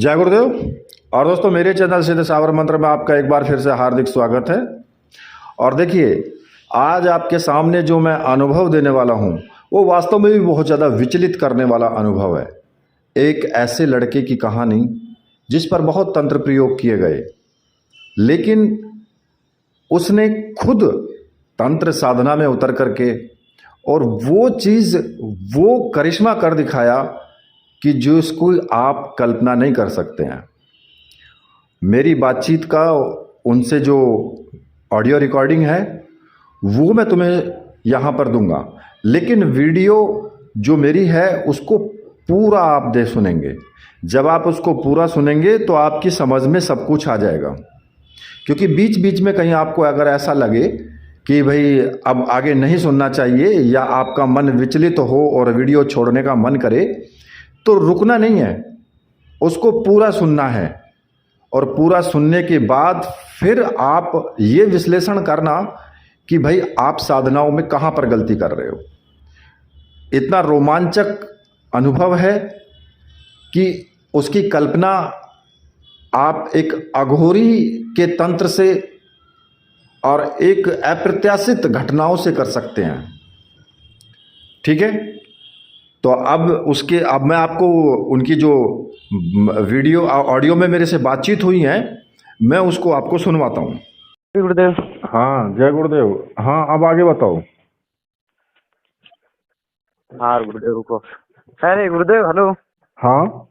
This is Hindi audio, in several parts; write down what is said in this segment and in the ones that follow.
जय गुरुदेव। और दोस्तों, मेरे चैनल सीधे सावर मंत्र में आपका एक बार फिर से हार्दिक स्वागत है। और देखिए, आज आपके सामने जो मैं अनुभव देने वाला हूँ वो वास्तव में भी बहुत ज़्यादा विचलित करने वाला अनुभव है। एक ऐसे लड़के की कहानी जिस पर बहुत तंत्र प्रयोग किए गए, लेकिन उसने खुद तंत्र साधना में उतर करके और वो चीज़, वो करिश्मा कर दिखाया कि जो इसको आप कल्पना नहीं कर सकते हैं। मेरी बातचीत का उनसे जो ऑडियो रिकॉर्डिंग है वो मैं तुम्हें यहाँ पर दूंगा, लेकिन वीडियो जो मेरी है उसको पूरा आप दे सुनेंगे। जब आप उसको पूरा सुनेंगे तो आपकी समझ में सब कुछ आ जाएगा। क्योंकि बीच बीच में कहीं आपको अगर ऐसा लगे कि भाई अब आगे नहीं सुनना चाहिए, या आपका मन विचलित हो और वीडियो छोड़ने का मन करे, तो रुकना नहीं है, उसको पूरा सुनना है। और पूरा सुनने के बाद फिर आप ये विश्लेषण करना कि भाई आप साधनाओं में कहाँ पर गलती कर रहे हो। इतना रोमांचक अनुभव है कि उसकी कल्पना आप एक अघोरी के तंत्र से और एक अप्रत्याशित घटनाओं से कर सकते हैं। ठीक है, तो अब मैं आपको उनकी जो वीडियो ऑडियो में मेरे से बातचीत हुई है, मैं उसको आपको सुनवाता हूँ। गुरुदेव। हाँ, जय गुरुदेव। हाँ, अब आगे बताओ। हाँ गुरुदेव रुको। अरे गुरुदेव हेलो। हाँ,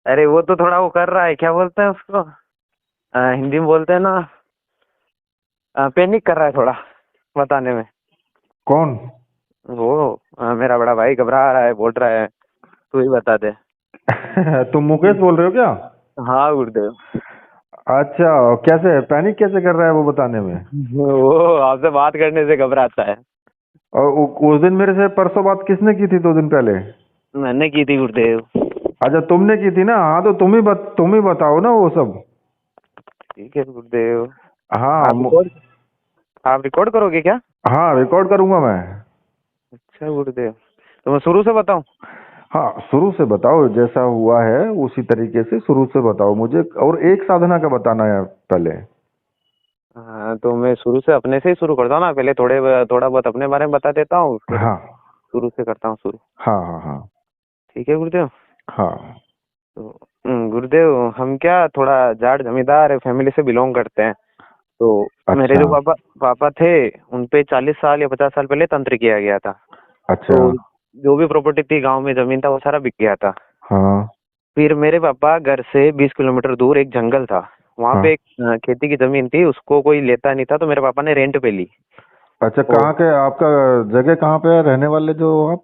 अरे वो तो थोड़ा वो कर रहा है, क्या बोलते हैं उसको, हिंदी में बोलते हैं ना, पैनिक कर रहा है थोड़ा बताने में। कौन? वो मेरा बड़ा भाई घबरा रहा है, बोल रहा है तू ही बता दे। तुम मुकेश बोल रहे हो क्या? हाँ गुरुदेव। अच्छा, कैसे पैनिक कैसे कर रहा है वो बताने में? वो आपसे बात करने से घबराता है। और उस दिन मेरे से परसों बात किसने की थी? 2 दिन पहले? मैंने की थी गुरुदेव। अच्छा, तुमने की थी ना। हाँ, तो तुम ही बताओ ना वो सब। ठीक है गुरुदेव। हाँ आप रिकॉर्ड करोगे क्या? हाँ, रिकॉर्ड करूंगा मैं। अच्छा गुरुदेव, तो मैं शुरू से बताऊं? हाँ, शुरू से बताओ, जैसा हुआ है उसी तरीके से शुरू से बताओ मुझे। और एक साधना का बताना है पहले। हाँ तो मैं शुरू से अपने से ही शुरू करता हूँ ना, पहले थोड़ा बहुत अपने बारे में बता देता हूँ, फिर हाँ शुरू से करता हूँ शुरू। हाँ हाँ हाँ ठीक है गुरुदेव। हाँ। तो गुरुदेव, हम क्या थोड़ा जाट जमींदार फैमिली से बिलोंग करते हैं। तो मेरे अच्छा जो पापा पापा थे, उनपे 40 साल या 50 साल पहले तंत्र किया गया था। अच्छा। तो जो भी प्रॉपर्टी थी, गांव में जमीन था, वो सारा बिक गया था। हाँ फिर मेरे पापा घर से 20 किलोमीटर दूर एक जंगल था, वहाँ हाँ। पे एक खेती की जमीन थी, उसको कोई लेता नहीं था, तो मेरे पापा ने रेंट पे ली। अच्छा, और कहाँ के आपका जगह कहाँ पे है रहने वाले जो आप?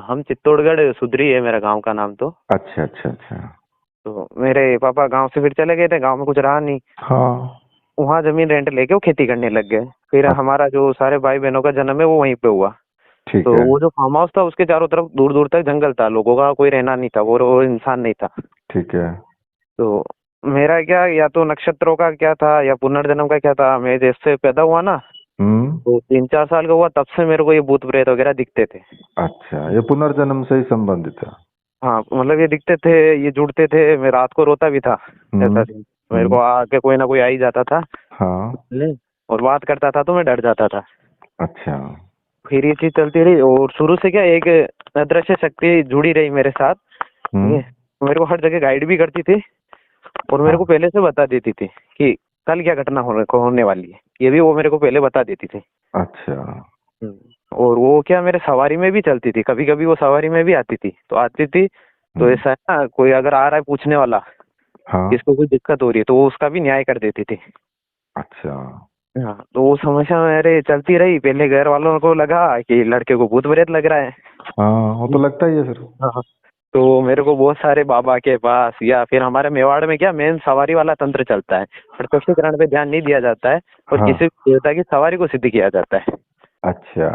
हम चित्तौड़गढ़, सुधरी है मेरा गांव का नाम। तो अच्छा अच्छा अच्छा। मेरे पापा गांव से फिर चले गए थे, गांव में कुछ रहा नहीं, हाँ। वहाँ जमीन रेंट लेके वो खेती करने लग गए। फिर अच्छा, हमारा जो सारे भाई बहनों का जन्म है वो वहीं पे हुआ। ठीक तो है। वो जो फार्म हाउस था उसके चारों तरफ दूर दूर तक जंगल था, लोगों का कोई रहना नहीं था, वो इंसान नहीं था। ठीक है। तो मेरा क्या, या तो नक्षत्रों का क्या था या पुनर्जन्म का क्या था, मैं जैसे पैदा हुआ ना, हम्म। तो 3-4 साल का हुआ, तब से मेरे को ये भूत प्रेत वगैरह दिखते थे। अच्छा, ये पुनर्जन्म से ही संबंधित है। हाँ मतलब ये दिखते थे, ये जुड़ते थे, मैं रात को रोता भी था। ऐसा सीन मेरे को हम्म। आके कोई ना कोई आ ही जाता था हाँ। ले, और बात करता था तो मैं डर जाता था। अच्छा। फिर ये चीज चलती रही, और शुरू से क्या, एक अदृश्य शक्ति जुड़ी रही मेरे साथ। ठीक है, मेरे को हर जगह गाइड भी करती थी, और मेरे हाँ। को पहले से बता देती थी कि कल क्या घटना होने वाली है, ये भी वो मेरे को पहले बता देती थी। अच्छा। और वो क्या मेरे सवारी में भी चलती थी, कभी कभी वो सवारी में भी आती थी, तो आती थी तो हम्म। ऐसा है ना, कोई अगर आ रहा है पूछने वाला हाँ। किसको कोई दिक्कत हो रही है, तो वो उसका भी न्याय कर देती थी। अच्छा। हाँ तो वो समस्या मेरे चलती रही, पहले घर वालों को लगा कि लड़के को भूत प्रेत लग रहा है। हाँ, वो तो लगता ही है फिर। हाँ, तो मेरे को बहुत सारे बाबा के पास, या फिर हमारे मेवाड़ में क्या मेन सवारी वाला तंत्र चलता है, प्रत्यक्षीकरण पे ध्यान नहीं दिया जाता है, और हाँ। किसी भी देवता की सवारी को सिद्ध किया जाता है। अच्छा।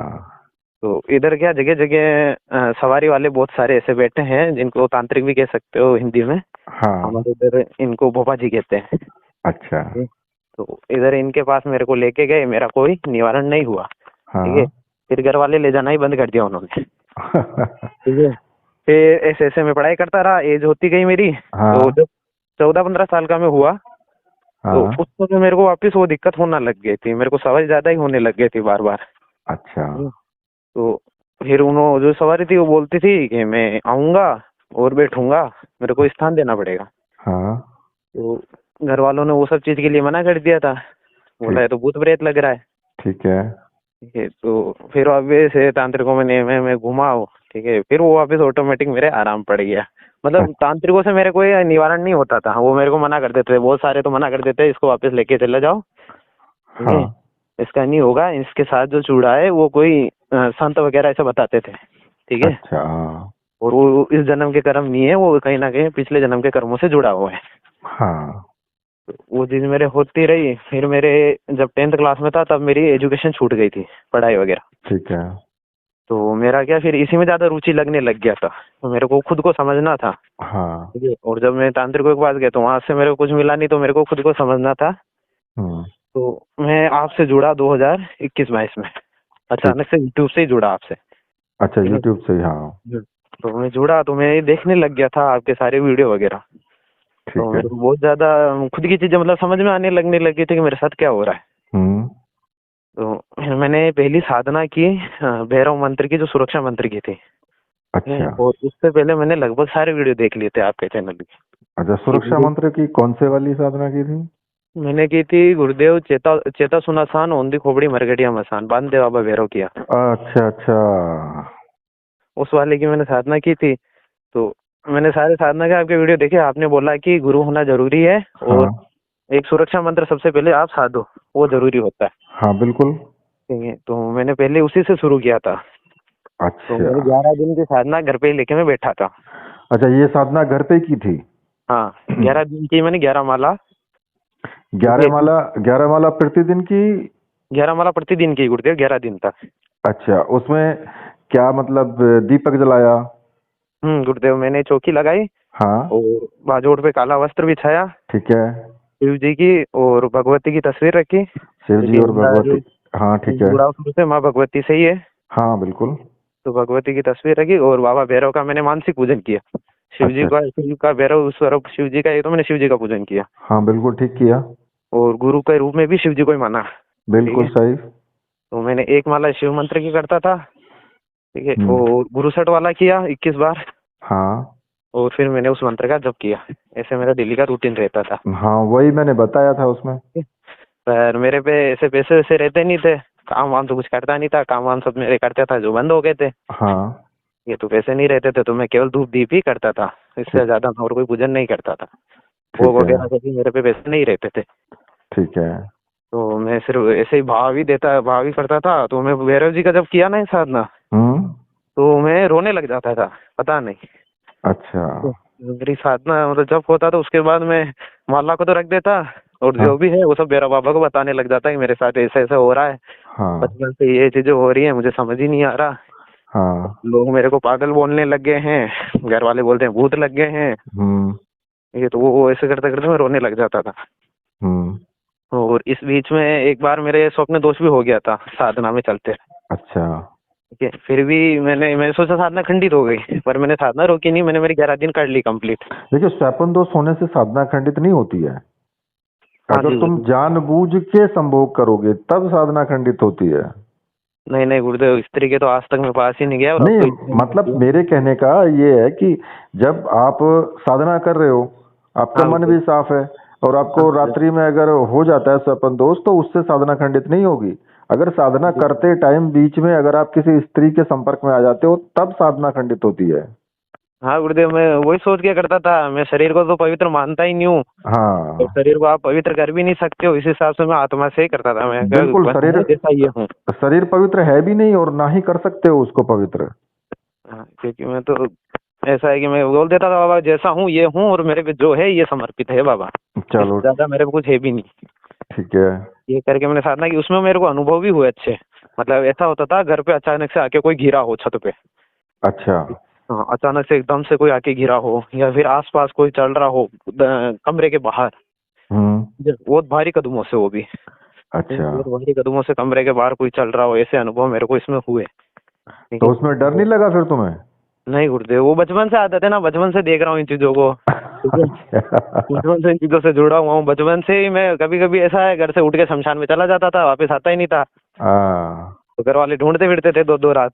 तो इधर क्या जगह जगह सवारी वाले बहुत सारे ऐसे बैठे हैं, जिनको तांत्रिक भी कह सकते हो हिंदी में। हाँ। हमारे इधर इनको भोपा जी कहते हैं। अच्छा। तो इधर इनके पास मेरे को लेके गए, मेरा कोई निवारण नहीं हुआ। ठीक है, हाँ। फिर घर वाले ले जाना ही बंद कर दिया उन्होंने। ठीक है, फिर ऐसे में पढ़ाई करता रहा, एज होती गई मेरी। हाँ। तो जब 14-15 साल का मैं हुआ, तो हाँ। उस समय मेरे को वापस वो दिक्कत होना लग गई थी, मेरे को सवारी ज्यादा ही होने लग गई थी बार बार। अच्छा। तो फिर उन्होंने जो सवारी थी वो बोलती थी कि मैं आऊंगा और बैठूंगा, मेरे को स्थान देना पड़ेगा। हाँ। तो घर वालों ने वो सब चीज के लिए मना कर दिया था, बोला ये तो भूत प्रेत लग रहा है। ठीक है। ठीक है, तो फिर वापस से तांत्रिकों में घुमाओ। ठीक है, फिर वो वापस ऑटोमेटिक मेरे आराम पड़ गया। मतलब तांत्रिकों से मेरे कोई निवारण नहीं होता था, वो मेरे को मना कर देते थे, बहुत सारे तो मना कर देते हैं इसको वापस लेके चले जाओ। ठीक है, हाँ। इसका नहीं होगा, इसके साथ जो चूड़ा है वो कोई संत वगैरह ऐसे बताते थे। ठीक है, अच्छा। हाँ। और वो इस जन्म के कर्म नहीं है, वो कहीं ना कहीं पिछले जन्म के कर्मों से जुड़ा हुआ है। हाँ। वो चीज मेरे होती रही। फिर मेरे जब 10th क्लास में था तब मेरी एजुकेशन छूट गई थी, पढ़ाई वगैरह। ठीक है। तो मेरा क्या फिर इसी में ज्यादा रुचि लगने लग गया था, तो मेरे को खुद को समझना था। हाँ। ठीक है, और जब मैं तांत्रिकों के पास गया तो वहां से मेरे को कुछ मिला नहीं, तो मेरे को खुद को समझना था। हम्म। तो मैं आपसे जुड़ा 2021-22 में, ठीक। अचानक से यूट्यूब से ही जुड़ा आपसे। अच्छा, ठीक है, यूट्यूब से ही, हाँ। तो मैं जुड़ा तो मैं देखने लग गया था आपके सारे वीडियो वगैरह। तो ठीक है। मेरे को बहुत ज्यादा खुद की चीजें मतलब समझ में आने लगने लगी थी कि मेरे साथ क्या हो रहा है। हम्म। तो फिर मैंने पहली साधना की भैरव मंत्र की, जो सुरक्षा मंत्र की थी। अच्छा। और उससे पहले मैंने लगभग सारे वीडियो देख लिए थे आपके चैनल की। अच्छा, ये सुरक्षा वीडियो मंत्र की कौन से वाली साधना की थी? मैंने की थी गुरुदेव चेता चेता सुनासान ओंदी खोपड़ी मरगटिया मसान बांधे बाबा भैरव किया, अच्छा अच्छा। उस वाले की मैंने साधना की थी। तो मैंने सारे साधना के आपके वीडियो देखे, आपने बोला कि गुरु होना जरूरी है, और हाँ। एक सुरक्षा मंत्र सबसे पहले आप साधो, वो जरूरी होता है। हाँ बिल्कुल। ठीक है, तो मैंने पहले उसी से शुरू किया था। तो अच्छा। मेरी 11 दिन की साधना घर पे ही लेके मैं बैठा था। अच्छा, ये साधना घर पे की थी? हाँ, 11 दिन की मैंने 11 माला। ठीक 11 है, माला? 11 माला प्रतिदिन की? 11 माला प्रतिदिन की गुरुदेव, 11 दिन तक। अच्छा, उसमें क्या मतलब दीपक जलाया? गुरुदेव मैंने चौकी लगाई, हाँ। और बाजोड़ पे काला वस्त्र बिछाया, ठीक है। शिव जी की और भगवती की तस्वीर रखी, शिव जी क्योंकि और हमारा भगवती। जो हाँ ठीक है। जुड़ाव शुरू से माँ भगवती से ही है। हाँ बिल्कुल। तो भगवती की तस्वीर रखी, और बाबा भैरव का मैंने मानसिक पूजन किया। अच्छा। शिव का भैरव स्वरूप शिव जी का है, तो मैंने शिव जी का पूजन किया। हाँ बिल्कुल ठीक किया। और गुरु के रूप में भी शिव जी को ही माना। ठीक बिल्कुल है, सही। तो मैंने एक माला शिव मंत्र की करता था। ठीक है, हम्म। और गुरु सट वाला किया 21 बार। हाँ। और फिर मैंने उस मंत्र का जप किया। ऐसे मेरा डेली का रूटीन रहता था। हाँ वही मैंने बताया था उसमें। पर मेरे पे ऐसे पैसे वैसे रहते नहीं थे, काम वाम तो कुछ करता नहीं था, काम वाम सब मेरे करता था जो बंद हो गए थे। हाँ। ये तो पैसे नहीं रहते थे, तो मैं केवल धूप दीप ही करता था, इससे ठीक। ज्यादा मैं और कोई पूजन नहीं करता था। भोग ठीक है। वगैरह से भी मेरे पे पैसे नहीं रहते थे। ठीक है। तो मैं सिर्फ ऐसे ही भाव ही करता था। तो मैं भैरव जी का जब किया ना ये साधना, हम्म। तो मैं रोने लग जाता था, पता नहीं। अच्छा। तो मेरी साधना मतलब जब होता था उसके बाद मैं माला को तो रख देता, और हाँ। जो भी है वो सब भैरव बाबा को बताने लग जाता कि मेरे साथ ऐसे ऐसे हो रहा है, हाँ। बचपन से ये चीजें हो रही है, मुझे समझ ही नहीं आ रहा। हाँ। लोग मेरे को पागल बोलने लग गए हैं, घर वाले बोलते हैं भूत लग गए हैं। हम्म। ये तो वो ऐसे करते करते मैं रोने लग जाता था। हम्म। और इस बीच में एक बार मेरे स्वप्न दोष भी हो गया था साधना में चलते। अच्छा। ठीक है, फिर भी मैंने सोचा साधना खंडित हो गई, पर मैंने साधना रोकी नहीं, मैंने मेरी 11 दिन कर ली कंप्लीट। देखिए, स्वैपन दोष होने से साधना खंडित नहीं होती है। हाँ अगर जी तुम गुरुदेव। जानबूझ के संभोग करोगे तब साधना खंडित होती है। नहीं नहीं गुरुदेव, इस तरीके तो आज तक मैं पास ही नहीं गया, और अब नहीं, तो इच्छा ही नहीं मतलब होती है। मेरे कहने का ये है कि जब आप साधना कर रहे हो, आपका हाँ मन गुरुदेव। भी साफ है, और हाँ आपको गुरुदेव। रात्रि में अगर हो जाता है स्वपन दोष, तो उससे साधना खंडित नहीं होगी। अगर साधना करते टाइम बीच में अगर आप किसी स्त्री के संपर्क में आ जाते हो तब साधना खंडित होती है। हाँ गुरुदेव, मैं वही सोच के करता था, मैं शरीर को तो पवित्र मानता ही नहीं हूँ। तो हाँ शरीर को आप पवित्र कर भी नहीं सकते हो, इस हिसाब से मैं आत्मा से ही करता था, मैं बिल्कुल। शरीर, जैसा ये हूँ। शरीर पवित्र है भी नहीं और ना ही कर सकते हो उसको पवित्र। हाँ, क्योंकि मैं तो ऐसा है कि मैं बोल देता था बाबा जैसा हूँ ये हूँ, और मेरे पे जो है ये समर्पित है बाबा, चलो इससे ज्यादा मेरे पे कुछ है भी नहीं। ठीक है। ये करके मैंने साधना की, उसमें मेरे को अनुभव भी हुए अच्छे। मतलब ऐसा होता था घर पे अचानक से आके कोई घिरा हो छत पे। अच्छा। हाँ, अचानक से एकदम से कोई आके घिरा हो, या फिर आसपास कोई चल रहा हो कमरे के बाहर, हम्म। बहुत भारी कदमों से, वो भी अच्छा, बहुत भारी कदमों से कमरे के बाहर कोई चल रहा हो, ऐसे अनुभव मेरे को इसमें हुए। ठीक तो है, उसमें डर नहीं लगा फिर तुम्हें? नहीं गुरुदेव, वो बचपन से आदत है ना, बचपन से देख रहा हूँ इन चीजों को, ठीक है। बचपन से इन चीजों से जुड़ा हुआ हूँ, बचपन से ही मैं कभी कभी ऐसा है घर से उठ के शमशान में चला जाता था, वापस आता ही नहीं था, हाँ, तो घर वाले ढूंढते फिरते थे दो दो रात।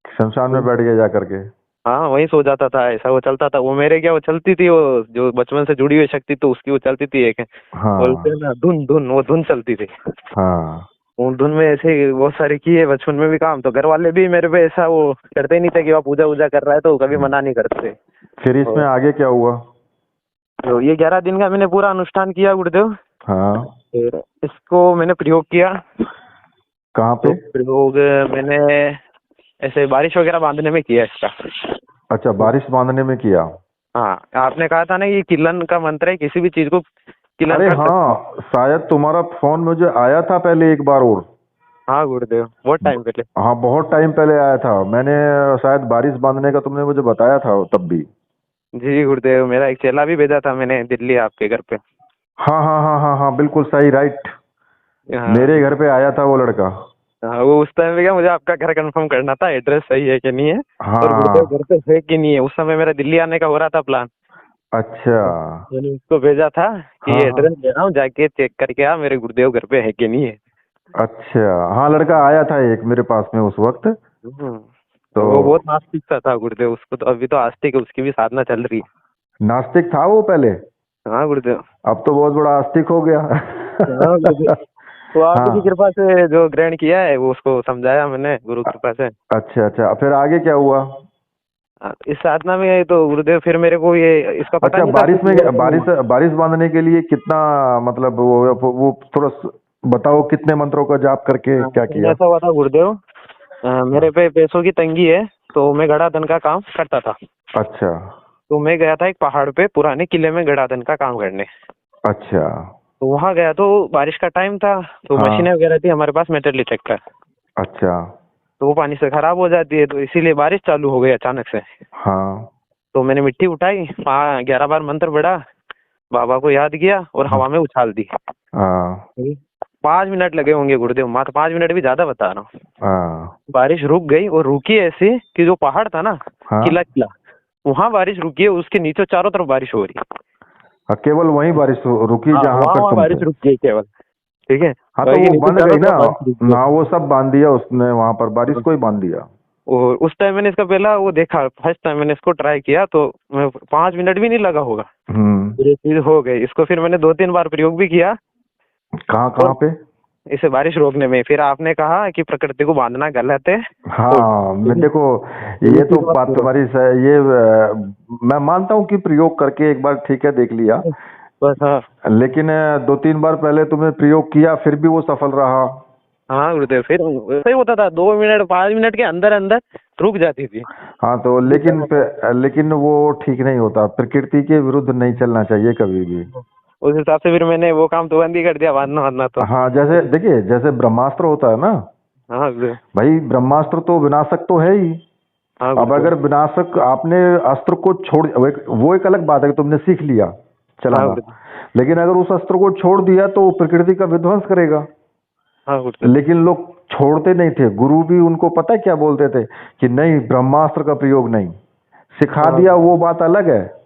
शमशान में बैठ गए जा करके। हाँ वहीं सो जाता था, ऐसा वो चलता था। वो मेरे क्या, वो चलती थी, वो जो बचपन से जुड़ी हुई शक्ति तो उसकी वो चलती थी एक, बोलते हाँ हैं ना धुन धुन, वो धुन चलती थी। हाँ। उन धुन में ऐसे ही बहुत सारे किए बचपन में भी काम, तो घर वाले भी मेरे पे ऐसा वो करते ही नहीं थे कि वह पूजा वूजा कर रहा है, तो कभी मना नहीं करते थे। फिर इसमें और आगे क्या हुआ? तो ये 11 दिन का मैंने पूरा अनुष्ठान किया गुरुदेव। हाँ। फिर इसको मैंने प्रयोग किया। कहाँ तो पे? प्रयोग मैंने ऐसे बारिश वगैरह बांधने में किया इसका। अच्छा, बारिश बांधने में किया। हाँ, आपने कहा था ना ये किलन का मंत्र है, किसी भी चीज को किलन अरे कर सकते हैं। हाँ, शायद तुम्हारा फोन मुझे आया था पहले एक बार और। हाँ गुरुदेव, बहुत टाइम पहले। हाँ, बहुत टाइम पहले आया था। मैंने शायद बारिश बांधने का तुमने मुझे बताया था तब भी। जी गुरुदेव, मेरा एक चेला भी भेजा था मैंने दिल्ली आपके घर पे। हाँ हाँ हाँ हाँ हाँ, बिल्कुल सही, राइट। हाँ। मेरे घर पे आया था वो लड़का। हाँ, वो उस टाइम पे क्या, मुझे आपका घर कंफर्म करना था, एड्रेस सही है कि नहीं है, और गुरुदेव हाँ। घर पे है कि नहीं है। उस समय मेरा दिल्ली आने का हो रहा था प्लान। अच्छा। मैंने उसको भेजा था कि हाँ ये हाँ। एड्रेस दे रहा हूँ, जाके चेक करके आ मेरे गुरुदेव घर पे है कि नहीं है। अच्छा, हाँ, लड़का आया था एक मेरे पास में उस वक्त। तो वो बहुत नास्तिक सा था गुरुदेव, उसको तो अभी तो आस्तिक है, उसकी भी साधना चल रही नास्तिक था वो पहले। है। हाँ गुरुदेव। अब तो बहुत बड़ा आस्तिक हो गया। हाँ गुरुदेव, तो आपकी हाँ। कृपा से जो ग्रहण किया है वो उसको समझाया मैंने गुरु अ- कृपा से। अच्छा अच्छा, फिर आगे क्या हुआ? इस साधना में तो गुरुदेव फिर मेरे को ये इसका पता अच्छा, नहीं था बारिश कि में मेरे को। बारिश बांधने के लिए कितना, मतलब वो थोड़ा बताओ, कितने मंत्रों का जाप करके क्या उसमें किया? ऐसा हुआ था गुरुदेव, मेरे पे पैसों की तंगी है, तो मैं गड़ाधन का काम करता था। अच्छा तो मैं गया था एक पहाड़ पे पुराने किले में गड़ाधन का काम करने। अच्छा। तो वहां गया तो बारिश का टाइम था, तो मशीनें हाँ। वगैरह थी हमारे पास, मेटल डिटेक्टर। अच्छा। तो वो पानी से खराब हो जाती है, तो इसीलिए बारिश चालू हो गई अचानक से। हाँ। तो मैंने मिट्टी उठाई, 11 बार मंत्र पढ़ा, बाबा को याद किया और हाँ। हवा में उछाल दी। हाँ। 5 मिनट लगे होंगे गुरुदेव, मात्र 5 मिनट भी ज्यादा बता रहा हूँ। हाँ। बारिश रुक गई और रुकी ऐसे कि जो पहाड़ था ना, हाँ। किला किला, वहां बारिश रुकी है, उसके नीचे चारों तरफ बारिश हो रही है। हाँ, केवल वहीं बारिश रुकी हाँ, जहां वहाँ पर वहाँ तुम बारिश थे। रुक गई केवल, ठीक है। हाँ, तो बाकी वो नीचे बंद चारों गई ना। तरफ बारिश रुक गई। ना, वो सब बांध दिया उसने वहां पर, बारिश को ही बांध दिया। और उस टाइम मैंने इसका पहला वो देखा, फर्स्ट टाइम मैंने इसको ट्राई किया, तो 5 मिनट भी नहीं लगा होगा, हम्म। ये चीज हो गई। इसको फिर मैंने 2-3 बार प्रयोग भी किया, कहाँ और कहाँ पे? इसे बारिश रोकने में। फिर आपने कहा कि प्रकृति को बांधना गलत है, तो हाँ, मैं देखो, ये ये तो चीज मत बात करो। तुम्हारी ये मैं मानता हूँ कि प्रयोग करके एक बार ठीक है देख लिया। बस हाँ। लेकिन 2-3 बार पहले तुमने प्रयोग किया फिर भी वो सफल रहा। हाँ गुरुदेव, फिर वैसे ही होता था, 2 मिनट 5 मिनट के अंदर अंदर रुक जाती थी। हाँ, तो लेकिन वो ठीक नहीं होता, प्रकृति के विरुद्ध नहीं चलना चाहिए कभी भी। उस हिसाब से फिर मैंने वो काम तो बंद ही कर दिया, बांधना बांधना तो। हाँ, जैसे देखिए, जैसे ब्रह्मास्त्र होता है ना, हाँ गुरुदेव। भाई ब्रह्मास्त्र तो विनाशक तो है ही। हाँ अब गुरुदेव। अगर विनाशक आपने अस्त्र को छोड़, वो एक अलग बात है कि तुमने सीख लिया हाँ चलाना। गुरुदेव। लेकिन अगर उस अस्त्र को छोड़ दिया तो वो प्रकृति का विध्वंस करेगा। हाँ गुरुदेव। लेकिन लोग छोड़ते नहीं थे, गुरु भी उनको पता है क्या बोलते थे कि नहीं, ब्रह्मास्त्र का प्रयोग नहीं। सिखा हाँ दिया वो बात अलग है, हाँ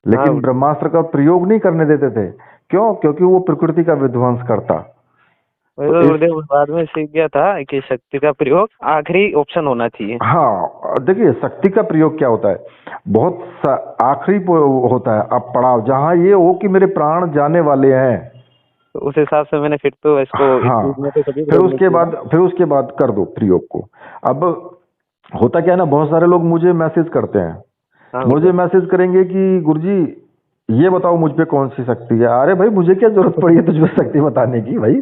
लेकिन गुरुदेव। ब्रह्मास्त्र का प्रयोग नहीं करने देते थे। क्यों? क्योंकि वो प्रकृति का विध्वंस करता। वही तो तो इस गुरुदेव, बाद में सीख गया था कि शक्ति का प्रयोग आखिरी ऑप्शन होना चाहिए। हाँ, देखिए, शक्ति का प्रयोग क्या होता है, बहुत आखिरी होता है। अब पड़ाव जहाँ ये हो कि मेरे प्राण जाने वाले हैं। तो उस हिसाब से मैंने फिर तो इसको इस हाँ, चीज में तो कभी प्रयोग नहीं किया। फिर उसके बाद कर दो प्रयोग को। अब होता क्या है ना, बहुत सारे लोग मुझे मैसेज करते हैं। हाँ मुझे गुरुदेव, मैसेज करेंगे कि गुरुजी ये बताओ मुझ पे कौन सी शक्ति है। अरे भाई, मुझे क्या जरूरत पड़ी है तुझ पे शक्ति बताने की भाई।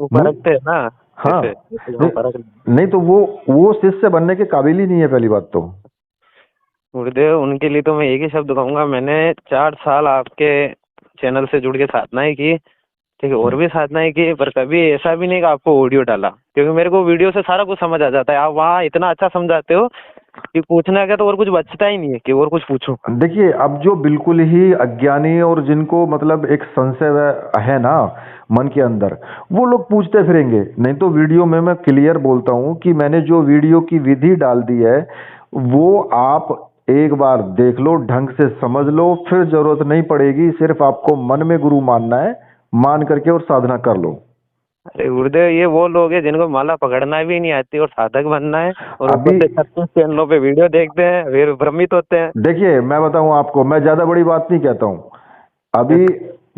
वो मुझ परखते है ना, हाँ, ऐसे जैसे हम नहीं, परख। नहीं तो वो शिष्य बनने के काबिल ही नहीं है, पहली बात तो। गुरुदेव, उनके लिए तो मैं एक ही शब्द कहूंगा, मैंने 4 साल आपके चैनल से जुड़ के साधनाएं की, ठीक है, और भी साधनाएं की, पर कभी ऐसा भी नहीं कि आपको ऑडियो डाला, क्योंकि मेरे को वीडियो से सारा कुछ समझ आ जाता है। आप वहाँ इतना अच्छा समझाते हो कि पूछना क्या तो और कुछ बचता ही नहीं है कि और कुछ पूछूं। देखिए, अब जो बिल्कुल ही अज्ञानी और जिनको मतलब एक संशय है ना मन के अंदर, वो लोग पूछते फिरेंगे। नहीं तो वीडियो में मैं क्लियर बोलता हूँ कि मैंने जो वीडियो की विधि डाल दी है वो आप एक बार देख लो, ढंग से समझ लो, फिर जरूरत नहीं पड़ेगी, सिर्फ आपको मन में गुरु मानना है, मान करके और साधना कर लो। अरे गुरुदेव, ये वो लोग हैं जिनको माला पकड़ना भी नहीं आती और साधक बनना है, और ऊपर अभी से 36 चैनलों पे वीडियो देखते हैं, फिर भ्रमित होते हैं। देखिए, मैं बताऊं आपको, मैं ज्यादा बड़ी बात नहीं कहता हूं। अभी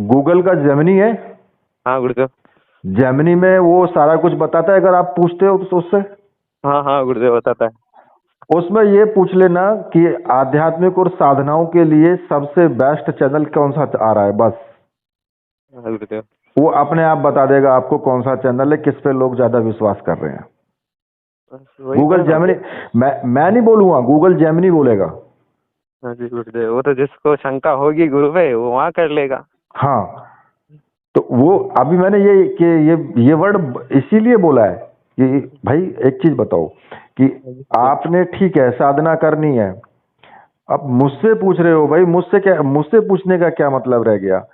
गूगल का जेमिनी है, हाँ गुरुदेव। जेमिनी में वो सारा कुछ बताता है, अगर आप पूछते हो तो उससे। हाँ हाँ गुरुदेव, बताता है। उसमें ये पूछ लेना कि आध्यात्मिक और साधनाओं के लिए सबसे बेस्ट चैनल कौन सा आ रहा है, बस हाँ गुरुदेव। वो अपने आप बता देगा आपको कौन सा चैनल है, किस पे लोग ज्यादा विश्वास कर रहे हैं। बस वही तो गूगल है ना। जेमिनी, मैं नहीं बोलूंगा, गूगल जेमिनी बोलेगा। हाँ जी गुरुदेव, वो तो जिसको शंका होगी गुरु पे वो वहाँ कर लेगा। हाँ, तो वो अभी मैंने ये वर्ड इसीलिए बोला है कि भाई एक चीज बताओ कि हाँ जी गुरुदेव। आपने ठीक है साधना करनी है, अब मुझसे पूछ रहे हो, भाई मुझसे पूछने का क्या मतलब रह गया।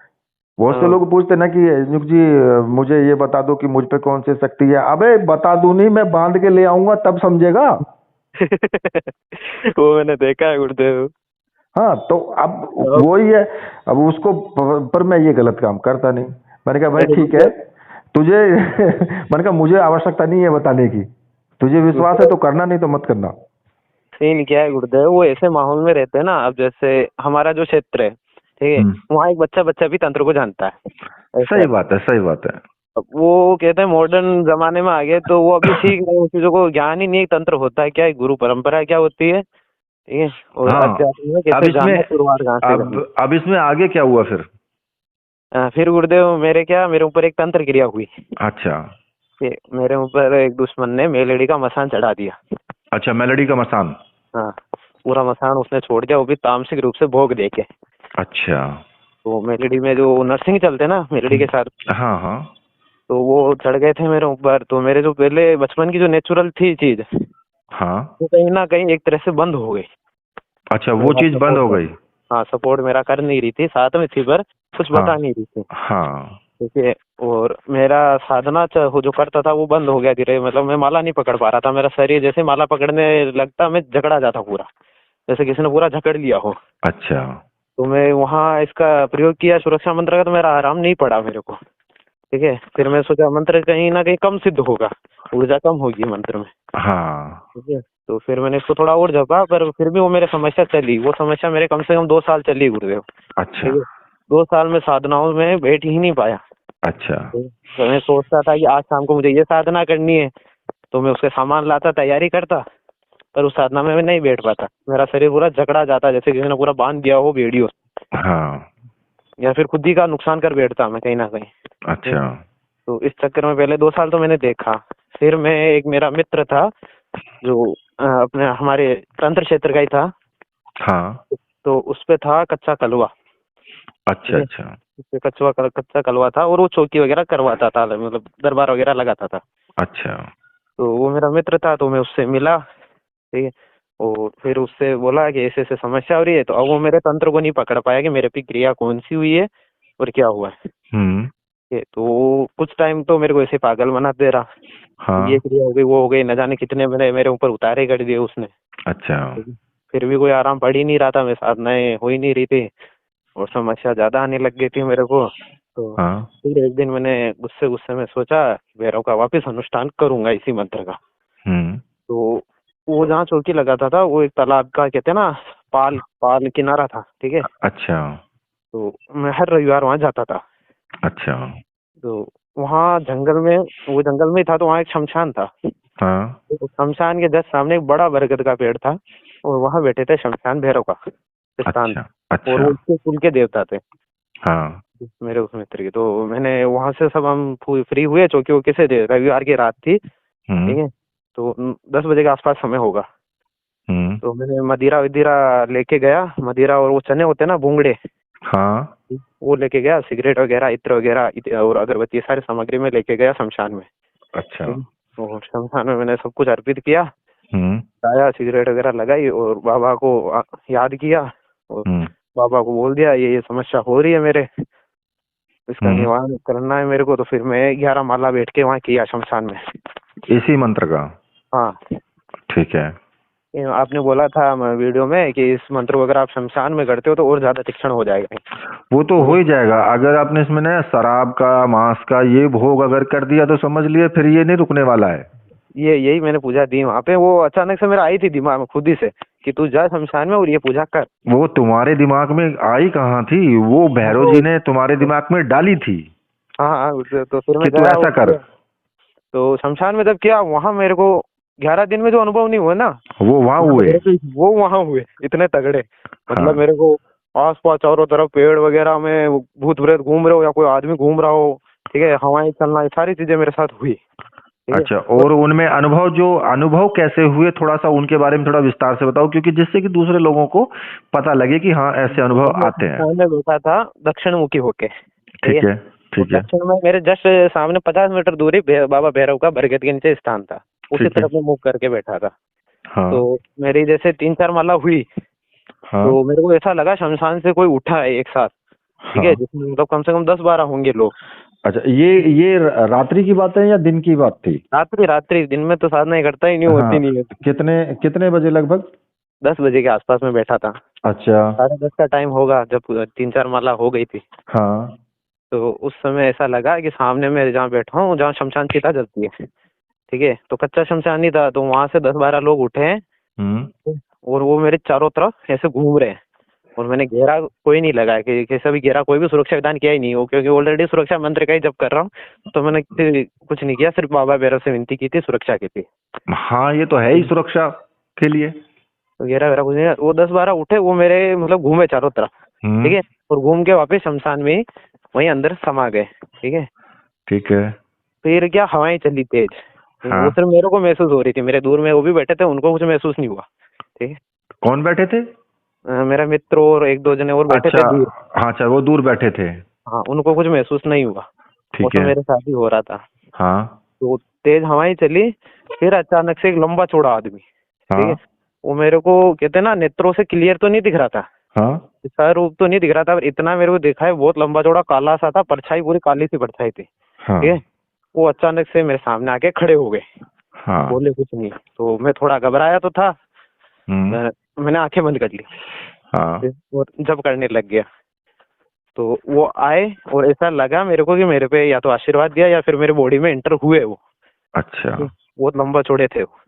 बहुत से हाँ। लोग पूछते ना कि युग जी मुझे ये बता दो कि मुझ पे कौन सी शक्ति है। अबे बता दूं नहीं, मैं बांध के ले आऊंगा तब समझेगा। वो मैंने देखा है गुरुदेव। हाँ, तो अब अब वही है। अब उसको पर मैं ये गलत काम करता नहीं। मैंने कहा भाई अरे ठीक है, गुरुदेव, तुझे मैंने कहा मुझे आवश्यकता नहीं है बताने की, तुझे विश्वास है गुरुदेव तो करना, नहीं तो मत करना। सीन क्या है गुरुदेव, वो ऐसे माहौल में रहते हैं ना। अब जैसे हमारा जो क्षेत्र है, ठीक है, हम्म, वहाँ एक बच्चा बच्चा भी तंत्र को जानता है, ऐसा सही है। बात है, सही बात है। अब वो कहते हैं मॉडर्न जमाने में आ गए, तो वो अभी सीख रहे हैं, उन चीजों को ज्ञान ही नहीं है, तंत्र होता है क्या है, गुरु परंपरा क्या होती है, ठीक है, और हाँ, अध्यात्म में अब कैसे इसमें जानना, शुरुआत कहाँ से करनी। अब इसमें आगे क्या हुआ फिर? फिर गुरुदेव मेरे ऊपर एक तंत्र क्रिया हुई अच्छा। कि मेरे ऊपर एक दुश्मन ने मेलेडी का मसान चढ़ा दिया। अच्छा, मेलोडी का मसान। हाँ, पूरा मसान उसने छोड़ दिया, वो भी तामसिक रूप से भोग दे के। अच्छा। तो मेलेडी में जो नरसिंह चलते ना मेलेडी के साथ, हाँ हाँ। तो वो चढ़ गए थे मेरे ऊपर। तो मेरे जो पहले बचपन की जो नेचुरल थी चीज, हाँ। वो कहीं ना कहीं एक तरह से बंद हो गई। अच्छा, वो मेरा चीज बंद सपोर्ट हो कर, गई। हाँ सपोर्ट मेरा कर नहीं रही थी, साथ में थी पर कुछ हाँ बता नहीं रही थी, हाँ। ठीक है। और मेरा साधना वो जो करता था वो बंद हो गया धीरे, मतलब मैं माला नहीं पकड़ पा रहा था। मेरा शरीर जैसे माला पकड़ने लगता मैं जकड़ा जाता पूरा, जैसे किसी ने पूरा जकड़ लिया हो। अच्छा। तो मैं वहाँ इसका प्रयोग किया सुरक्षा मंत्र का, तो मेरा आराम नहीं पड़ा मेरे को, ठीक है। फिर मैं सोचा मंत्र कहीं ना कहीं कम सिद्ध होगा, ऊर्जा कम होगी मंत्र में, हाँ। ठीक है। तो फिर मैंने इसको थोड़ा और जपा, पर फिर भी वो मेरे समस्या चली। वो समस्या मेरे कम से कम 2 साल चली गुरुदेव, अच्छा। ठीक है। 2 साल में साधनाओं में बैठ ही नहीं पाया। अच्छा। तो मैं सोचता था कि आज शाम को मुझे ये साधना करनी है, तो मैं उसके सामान लाता, तैयारी करता, पर उस साधना में मैं नहीं बैठ पाता। मेरा शरीर पूरा जकड़ा जाता, जैसे किसी ने पूरा बांध दिया हो बेड़ियों से, हाँ। या फिर खुद ही का नुकसान कर बैठता मैं कहीं ना कहीं। अच्छा। तो इस चक्कर में पहले 2 साल तो मैंने देखा। फिर मैं, एक मेरा मित्र था जो अपने हमारे तंत्र क्षेत्र का ही था, हाँ। तो उस पे था कच्चा कलवा, ठीक अच्छा है। अच्छा। उस पे कच्चा कलवा था, और वो चौकी वगैरह करवाता था, मतलब दरबार वगैरह लगाता था। अच्छा। तो वो मेरा मित्र था, तो मैं उससे मिला, ठीक है। और फिर उससे बोला कि ऐसे ऐसे समस्या हो रही है। तो अब वो मेरे तंत्र को नहीं पकड़ पाया कि मेरे पे क्रिया कौन सी हुई है और क्या हुआ है, हम्म। ठीक है। तो कुछ टाइम तो मेरे को ऐसे पागल बना दे रहा, ये हाँ। क्रिया हो गई, वो हो गई, न जाने कितने मेरे ऊपर उतारे कर दिए उसने, अच्छा। ठीक है। फिर भी कोई आराम पड़ ही नहीं रहा था, मैं साधनाएं हो ही नहीं रही थी, और समस्या ज्यादा आने लग गई थी मेरे को। तो हाँ। फिर एक दिन मैंने गुस्से गुस्से में सोचा भैरव का वापस अनुष्ठान करूंगा इसी मंत्र का। हम्म। तो वो जहाँ चौकी लगाता था वो एक तालाब का, कहते हैं ना, पाल पाल किनारा था, ठीक है। अच्छा। तो मैं हर रविवार वहाँ जाता था। अच्छा। तो वहाँ जंगल में, वो जंगल में ही था, तो वहाँ एक शमशान था। हाँ। तो शमशान के जस्ट सामने एक बड़ा बरगद का पेड़ था, और वहाँ बैठे थे शमशान भैरव का स्थान, अच्छा। और अच्छा। वो उसके कुल के देवता थे हाँ। मेरे उस मित्र के। तो मैंने वहां से, सब हम फ्री हुए, चौकी वोकी से दे, रविवार की रात थी, हम्म। ठीक है। तो 10 बजे के आसपास समय होगा। हम्म। तो मैंने मदिरा वदिरा लेके गया, मदिरा और वो चने होते हैं ना भूंगड़े, हाँ। वो लेके गया, सिगरेट वगैरह, इत्र वगैरह, और अगरबत्ती, ये सारी सामग्री में लेके गया शमशान में, अच्छा। ठीक है। और शमशान में मैंने सब कुछ अर्पित किया, हम्म। लाया, सिगरेट वगैरह लगाई, और बाबा को याद किया, और हम्म। बाबा को बोल दिया ये समस्या हो रही है मेरे, इसका हम्म। निवारण करना है मेरे को। तो फिर मैं 11 माला बैठ के वहाँ किया शमशान में। इसी मंत्र का? हाँ, ठीक है। आपने बोला था वीडियो में कि इस मंत्र को अगर आप शमशान में करते हो तो और ज्यादा तीक्ष्ण हो जाएगा। वो तो हो तो ही जाएगा। अगर आपने इसमें ना शराब का, मांस का ये भोग अगर कर दिया तो समझ लिए फिर ये नहीं रुकने वाला है। यही मैंने पूजा दी वहाँ पे। वो अचानक से मेरा आई थी दिमाग में खुद ही से कि तू जा शमशान में और ये पूजा कर। वो तुम्हारे दिमाग में आई कहाँ थी, वो भैरव जी वो ने तुम्हारे दिमाग में डाली थी हाँ हाँ तो फिर मैं कि तू गया ऐसा कर। तो शमशान में जब किया वहाँ मेरे को 11 दिन में जो अनुभव नहीं हुआ ना, वो वहां मतलब हुए। मेरे को वो वहाँ हुए इतने तगड़े। हाँ मतलब मेरे को आस पास चारों तरफ पेड़ वगैरह में वो भूत प्रेत घूम रहे हो या कोई आदमी घूम रहा हो, ठीक है, हवाएं चलना, ये सारी चीजें मेरे साथ हुई, ठीक है। अच्छा, और और उनमें अनुभव कैसे हुए, थोड़ा सा उनके बारे में थोड़ा विस्तार से बताओ, क्योंकि जिससे कि दूसरे लोगों को पता लगे कि हाँ ऐसे अनुभव मैं आते हैं। सामने बैठा था दक्षिण मुखी होके, ठीक ठीक है। है। और ठीक है। दक्षिण में मेरे जस्ट सामने 50 मीटर दूरी बाबा भैरव का बरगद के नीचे स्थान था। उसी ठीक है। तरफ मैं मुख करके बैठा था। हाँ तो मेरी जैसे 3-4 माला हुई हाँ तो मेरे को ऐसा लगा शमशान से कोई उठा है एक साथ, ठीक है, हाँ। जिसमें मतलब कम से कम 10-12 होंगे लोग। अच्छा, ये रात्रि की बात है या दिन की बात थी? रात्रि रात्रि, दिन में तो साधना करता ही नहीं, हाँ। होती नहीं है। कितने कितने बजे लगभग? 10 बजे के आसपास में बैठा था। अच्छा। 10:30 का टाइम होगा जब 3-4 माला हो गई थी। हाँ। तो उस समय ऐसा लगा कि सामने मैं जहाँ बैठा हूँ, जहाँ शमशान चिता जलती है, ठीक है, तो कच्चा शमशान नहीं था, तो वहां से 10-12 लोग उठे हैं हम्म। और वो मेरे चारों तरफ ऐसे घूम रहे हैं। और मैंने घेरा कोई नहीं लगाया कि कैसा भी घेरा, कोई भी सुरक्षा विधान किया ही नहीं हो, क्योंकि ऑलरेडी सुरक्षा मंत्र का ही जब कर रहा हूँ, तो मैंने कुछ नहीं किया, सिर्फ बाबा भैरव से विनती की थी सुरक्षा की थी। हाँ, ये तो है ही सुरक्षा के लिए। तो घेरा वेरा कुछ नहीं, वो 10-12 उठे, वो मेरे मतलब घूमे चारों तरफ, ठीक हम्म। है, और घूम के वापस शमशान में ही वहीं अंदर समा गए, ठीक है। ठीक है। फिर क्या हवाएं चली तेज, हाँ। वो सिर्फ मेरे को महसूस हो रही थी, मेरे दूर में वो भी बैठे थे, उनको कुछ महसूस नहीं हुआ, ठीक है। कौन बैठे थे? मेरा मित्र और 1-2 जने और बैठे अच्छा। थे दूर। हाँ, अच्छा, वो दूर बैठे थे। हाँ, उनको कुछ महसूस नहीं हुआ। वो ठीक तो है। मेरे साथ ही हो रहा था। हाँ तो तेज हवाएं चली, फिर अचानक से एक लंबा चौड़ा आदमी, ठीक है, हाँ वो मेरे को कहते हैं ना नेत्रों से क्लियर तो नहीं दिख रहा था, हाँ इसका रूप तो नहीं दिख रहा था, पर इतना मेरे को दिखा है, बहुत लंबा चौड़ा काला सा था, परछाई पूरी काली सी परछाई थी, हाँ ठीक है। वो अचानक से मेरे सामने आके खड़े हो गए, हाँ। बोले कुछ नहीं। तो मैं थोड़ा घबराया तो था, हम्म। मैंने आंखें बंद कर ली हाँ। और जब करने लग गया। तो वो आए और ऐसा लगा मेरे को कि मेरे पे या तो आशीर्वाद दिया या फिर मेरे बॉडी में एंटर हुए वो, अच्छा। ठीक है? बहुत लंबा चौड़े थे वो।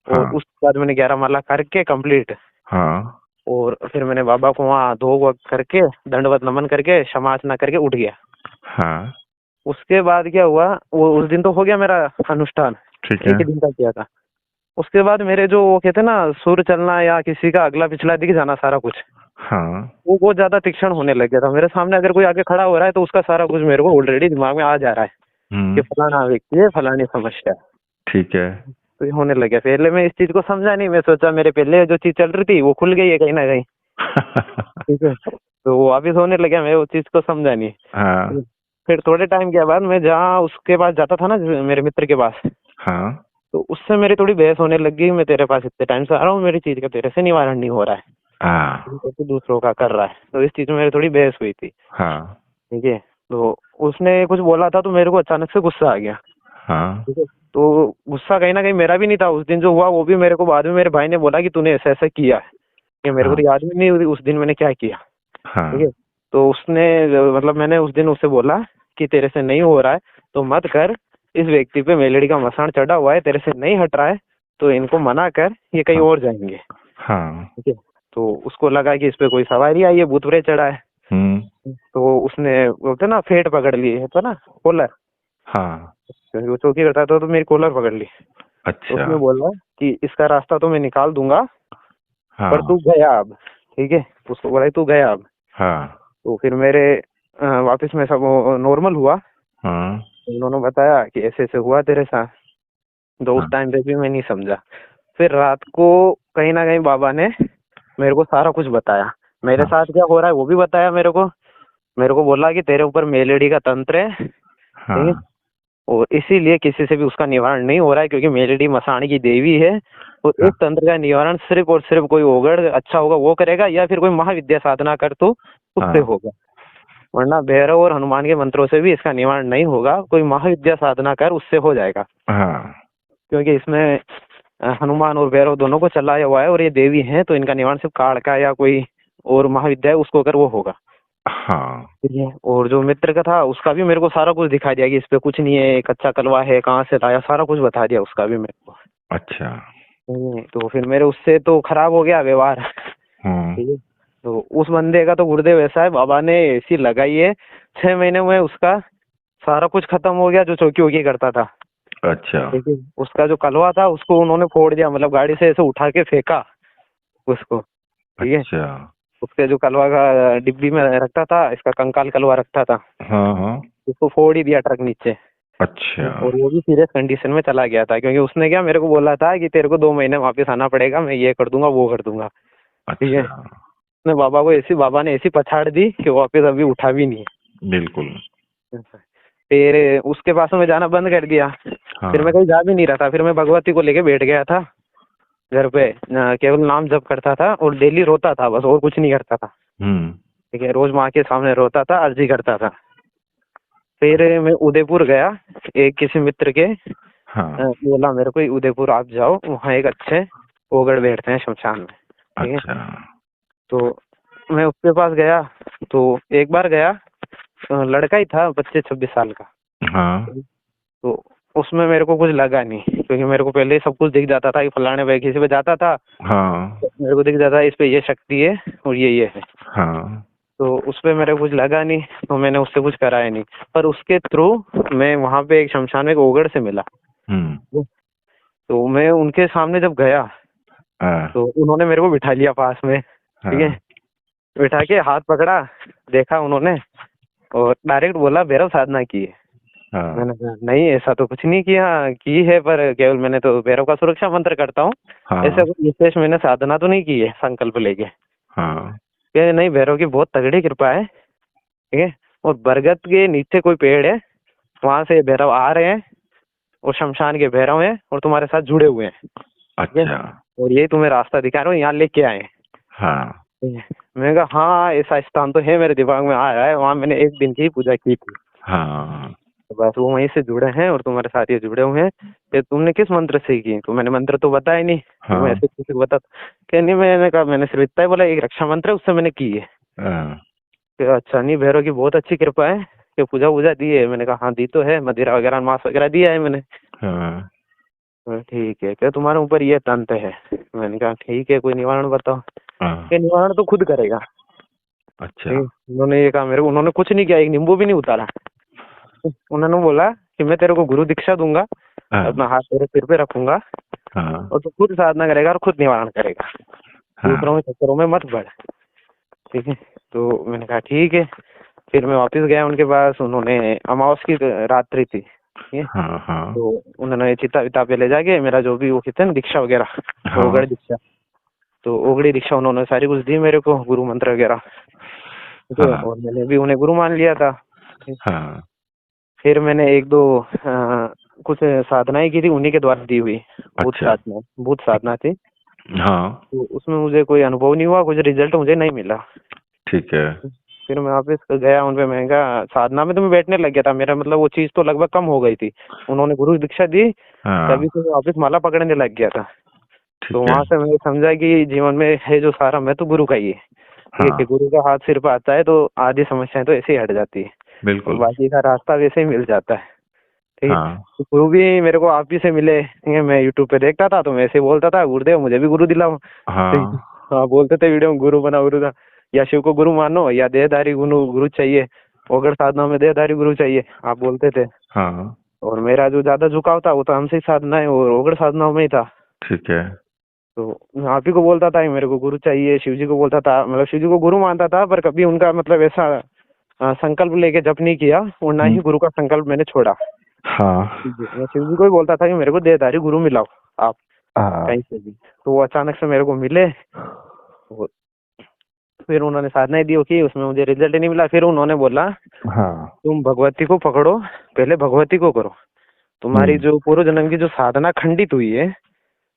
और हाँ उसके बाद मैंने 11 माला करके कंप्लीट, हाँ। और फिर मैंने बाबा को वहाँ धो वग करके दंडवत नमन करके क्षमा याचना करके उठ गया। हाँ। उसके बाद क्या हुआ, वो उस दिन तो हो गया मेरा अनुष्ठान, ठीक एक है। ही दिन का किया था। उसके बाद मेरे जो वो कहते हैं ना सुर चलना या किसी का अगला पिछला दिख जाना सारा कुछ, हाँ। वो बहुत ज्यादा तीक्ष्ण होने लग गया था। मेरे सामने अगर कोई आगे खड़ा हो रहा है तो उसका सारा कुछ मेरे को ऑलरेडी दिमाग में आ जा रहा है कि हम्म। फलाना व्यक्ति है, फलानी समस्या है। ठीक है। तो ये होने लग गया। पहले मैं इस चीज को समझा नहीं, मैं सोचा मेरे पहले जो चीज चल रही थी वो खुल गई है कहीं ना कहीं, ठीक है, तो वो वापिस होने लगा, मैं वो चीज को समझा नहीं। हाँ फिर थोड़े टाइम के बाद मैं जहाँ उसके पास जाता था ना, मेरे मित्र के पास, हाँ तो उससे मेरी थोड़ी बहस होने लग गई, मैं तेरे पास इतने टाइम से आ रहा हूँ, मेरी चीज का तेरे से निवारण नहीं हो रहा है, हाँ तो तू दूसरों का कर रहा है, तो इस चीज में मेरी थोड़ी बहस हुई थी, हाँ ठीक है। तो उसने कुछ बोला था तो मेरे को अचानक से गुस्सा आ गया, हाँ ठीक है। तो गुस्सा कहीं ना कहीं मेरा भी नहीं था, उस दिन जो हुआ वो भी मेरे को बाद में मेरे भाई ने बोला कि तूने ऐसा ऐसा किया है, कि मेरे को हाँ तो याद भी नहीं उस दिन मैंने क्या किया, ठीक है। हाँ तो उसने मतलब मैंने उस दिन उससे बोला कि तेरे से नहीं हो रहा है तो मत कर, इस व्यक्ति पे मेलेडी का मसान चढ़ा हुआ है, तेरे से नहीं हट रहा है तो इनको मना कर, ये कहीं हाँ और जाएंगे, हाँ। ठीक है। तो उसको लगा कि इस पे कोई सवारी आई है, भूत प्रेत चढ़ा है। तो उसने बोलते ना फेट पकड़ ली है तो ना, कॉलर, हाँ। क्योंकि वो चौकी करता था, तो मेरी कॉलर पकड़ ली। तो अच्छा। उसने बोला कि इसका रास्ता तो मैं निकाल दूंगा, पर हाँ तू गया अब, ठीक है, उसको बोला तू गया अब। हाँ तो फिर मेरे वापस में सब नॉर्मल हुआ, हाँ तो उन्होंने बताया कि ऐसे ऐसे हुआ तेरे साथ। तो उस हाँ टाइम पे भी मैं नहीं समझा। फिर रात को कहीं ना कहीं बाबा ने मेरे को सारा कुछ बताया, मेरे हाँ साथ क्या हो रहा है वो भी बताया मेरे को। मेरे को बोला कि तेरे ऊपर मेलेडी का तंत्र है, ठीक है, हाँ और इसीलिए किसी से भी उसका निवारण नहीं हो रहा है, क्योंकि मेलेडी मसाणी की देवी है, और हाँ इस तंत्र का निवारण सिर्फ और सिर्फ कोई ओगड़ अच्छा होगा वो करेगा, या फिर कोई महाविद्या साधना कर तो उससे हाँ होगा, वरना भैरव और हनुमान के मंत्रों से भी इसका निवारण नहीं होगा, कोई महाविद्या साधना कर उससे हो जाएगा। हाँ क्योंकि इसमें हनुमान और भैरव दोनों को चलाया हुआ है, और ये देवी हैं, तो इनका निवारण सिर्फ कालका या कोई और महाविद्या है उसको अगर वो होगा। हाँ। ठीक है। और जो मित्र का था उसका भी मेरे को सारा कुछ दिखा दिया कि इस पे कुछ नहीं है, कच्चा कलवा है, कहाँ से लाया, सारा कुछ बता दिया उसका भी मेरे को। अच्छा। तो फिर मेरे उससे तो खराब हो गया व्यवहार। हम्म। ठीक है। तो उस बंदे का तो गुरुदेव ऐसा है, बाबा ने एसी लगाई है, 6 महीने में उसका सारा कुछ खत्म हो गया जो चौकी वोकी करता था। अच्छा। ठीक है। उसका जो कलवा था उसको उन्होंने फोड़ दिया, मतलब गाड़ी से ऐसे उठा के फेंका उसको। ठीक है। अच्छा। उसके जो कलवा का डिब्बी में रखता था, इसका कंकाल कलवा रखता था, हाँ हाँ। उसको फोड़ ही दिया ट्रक नीचे। अच्छा। और वो भी सीरियस कंडीशन में चला गया था, क्योंकि उसने क्या मेरे को बोला था कि तेरे को 2 महीने वापस आना पड़ेगा, मैं ये कर दूंगा वो कर दूंगा। ठीक है। अच्छा। उसने बाबा ने ऐसी पछाड़ दी कि वो वापस अभी उठा भी नहीं। बिल्कुल। फिर उसके पास में जाना बंद कर दिया। फिर मैं हाँ। कहीं जा भी नहीं रहा था, फिर मैं भगवती को लेके बैठ गया था घर पे, केवल नाम जप करता था और डेली रोता था, बस और कुछ नहीं करता था। हम्म। ठीक है। रोज माँ के सामने रोता था, अर्जी करता था। फिर मैं उदयपुर गया, एक किसी मित्र के हाँ। बोला मेरे को उदयपुर आप जाओ, वहाँ एक अच्छे ओगड़ बैठते हैं शमशान में। ठीक है। अच्छा। तो मैं उसके पास गया, तो एक बार गया, लड़का ही था 25-26 साल का। हाँ। तो उसमें मेरे को कुछ लगा नहीं, क्योंकि मेरे को पहले ही सब कुछ दिख जाता था कि फलाने भाई किसी पे जाता था हाँ। तो मेरे को दिख जाता इस पे ये शक्ति है और ये है। हाँ। तो उस पे मेरे को कुछ लगा नहीं, तो मैंने उससे कुछ कराया नहीं। पर उसके थ्रू मैं वहाँ पे एक शमशान में एक ओगड़ से मिला। हम्म। तो मैं उनके सामने जब गया हाँ। तो उन्होंने मेरे को बिठा लिया पास में। ठीक है। हाँ। बिठा के हाथ पकड़ा, देखा उन्होंने, और डायरेक्ट बोला भैरव साधना की है। हाँ। मैंने कहा नहीं ऐसा तो कुछ नहीं किया, की है पर केवल मैंने तो भैरव का सुरक्षा मंत्र करता हूँ, ऐसा हाँ। कुछ विशेष मैंने साधना तो नहीं की है संकल्प लेके। हाँ। कहे नहीं भैरव की बहुत तगड़ी कृपा है। ठीक है। और बरगद के नीचे कोई पेड़ है, वहां से भैरव आ रहे हैं, और शमशान के भैरव हैं और तुम्हारे साथ जुड़े हुए हैं। ठीक है। अच्छा। और ये तुम्हें रास्ता दिखा रहे हो, यहाँ लेके आए हैं। हाँ। ठीक है। मैंने कहा हाँ ऐसा स्थान तो है, मेरे दिमाग में आ रहा है, वहाँ मैंने एक दिन की पूजा की थी। हाँ। तो बस वो वहीं से जुड़े हैं और तुम्हारे साथ ये जुड़े हुए हैं। ये तुमने किस मंत्र से की? तो मैंने मंत्र तो बताया नहीं, तो मैं हाँ। ऐसे किसी को बता क्या नहीं। मैंने कहा मैंने सिर्फ इतना ही बोला, एक रक्षा मंत्र है उससे मैंने की है। हाँ। कि अच्छा नहीं भैरव की बहुत अच्छी कृपा है कि पूजा वूजा दी है। मैंने कहा हाँ दी तो है, मदिरा वगैरह मांस वगैरह दिया है मैंने। हाँ। ठीक है, क्या तुम्हारे ऊपर ये तंत्र है? मैंने कहा ठीक है, कोई निवारण बताओ। हाँ। क्या निवारण तो खुद करेगा। अच्छा। ठीक है। उन्होंने ये कहा मेरे को, उन्होंने कुछ नहीं किया, एक नींबू भी नहीं उतारा। उन्होंने बोला कि मैं तेरे को गुरु दीक्षा दूंगा, हाँ। अपना हाथ तेरे सिर पे रखूंगा हाँ। और तू खुद साधना करेगा और खुद निवारण करेगा, दूसरों हाँ। के चक्करों में मत बढ़। ठीक है। तो मैंने कहा ठीक है। फिर मैं वापस गया उनके पास, उन्होंने अमावस की रात्रि थी। ठीक है। हाँ। हाँ। तो उन्होंने चिता विता पे ले जाके मेरा जो भी वो कहते हैं ना दीक्षा वगैरह, ओगड़ हाँ। दीक्षा, तो ओगड़ी दीक्षा उन्होंने सारी कुछ दी मेरे को, गुरु मंत्र वगैरह। ठीक है। हाँ। और मैंने भी उन्हें गुरु मान लिया था। हाँ। फिर मैंने एक दो कुछ साधनाएं की थी उन्हीं के द्वारा दी हुई, अच्छा। भूत साधना थी। हाँ। तो उसमें मुझे कोई अनुभव नहीं हुआ, कुछ रिजल्ट मुझे नहीं मिला। ठीक है। फिर मैं वापस गया उन पे, मैं कहा साधना में तो मैं बैठने लग गया था, मेरा मतलब वो चीज तो लगभग कम हो गई थी। उन्होंने गुरु दीक्षा दी, हाँ। तभी से मैं वापस माला पकड़ने लग गया था। तो ठीक है। वहां से मैंने समझा कि जीवन में है जो सारा मैं तो गुरु का ही है। ठीक है। हाँ। कि गुरु का हाथ सिर पर आता है तो आधी समस्याएं तो ऐसे ही हट जाती है, और बिल्कुल। बाकी का रास्ता वैसे ही मिल जाता है। ठीक है। हाँ। तो गुरु भी मेरे को आप ही से मिले। ठीक है। मैं यूट्यूब पे देखता था तो मैं ऐसे ही बोलता था गुरुदेव मुझे भी गुरु दिलाओ। ठीक है। हाँ। हाँ बोलते थे वीडियो में गुरु बना गुरु था, या शिव को गुरु मानो या देहधारी गुरु गुरु चाहिए, ओगड़ साधना में देहधारी गुरु चाहिए, आप बोलते थे। हाँ। और मेरा जो ज्यादा झुकाव था वो तो हमसे ही साधना है और ओगड़ साधना में ही था। ठीक है। तो मैं आप ही को बोलता था कि मेरे को गुरु चाहिए, शिव जी को बोलता था, मतलब शिव जी को गुरु मानता था, पर कभी उनका मतलब ऐसा संकल्प लेके जप नहीं किया, और ना ही गुरु का संकल्प मैंने छोड़ा। हाँ। मैं शिव जी को ही बोलता था कि मेरे को देहधारी गुरु मिलाओ आप हाँ। कहीं से भी। तो वो अचानक से मेरे को मिले, और फिर उन्होंने साधनाएं दी की, उसमें मुझे रिजल्ट नहीं मिला। फिर उन्होंने बोला हाँ। तुम भगवती को पकड़ो, पहले भगवती को करो, तुम्हारी हम्म। जो पूर्व जन्म की जो साधना खंडित हुई है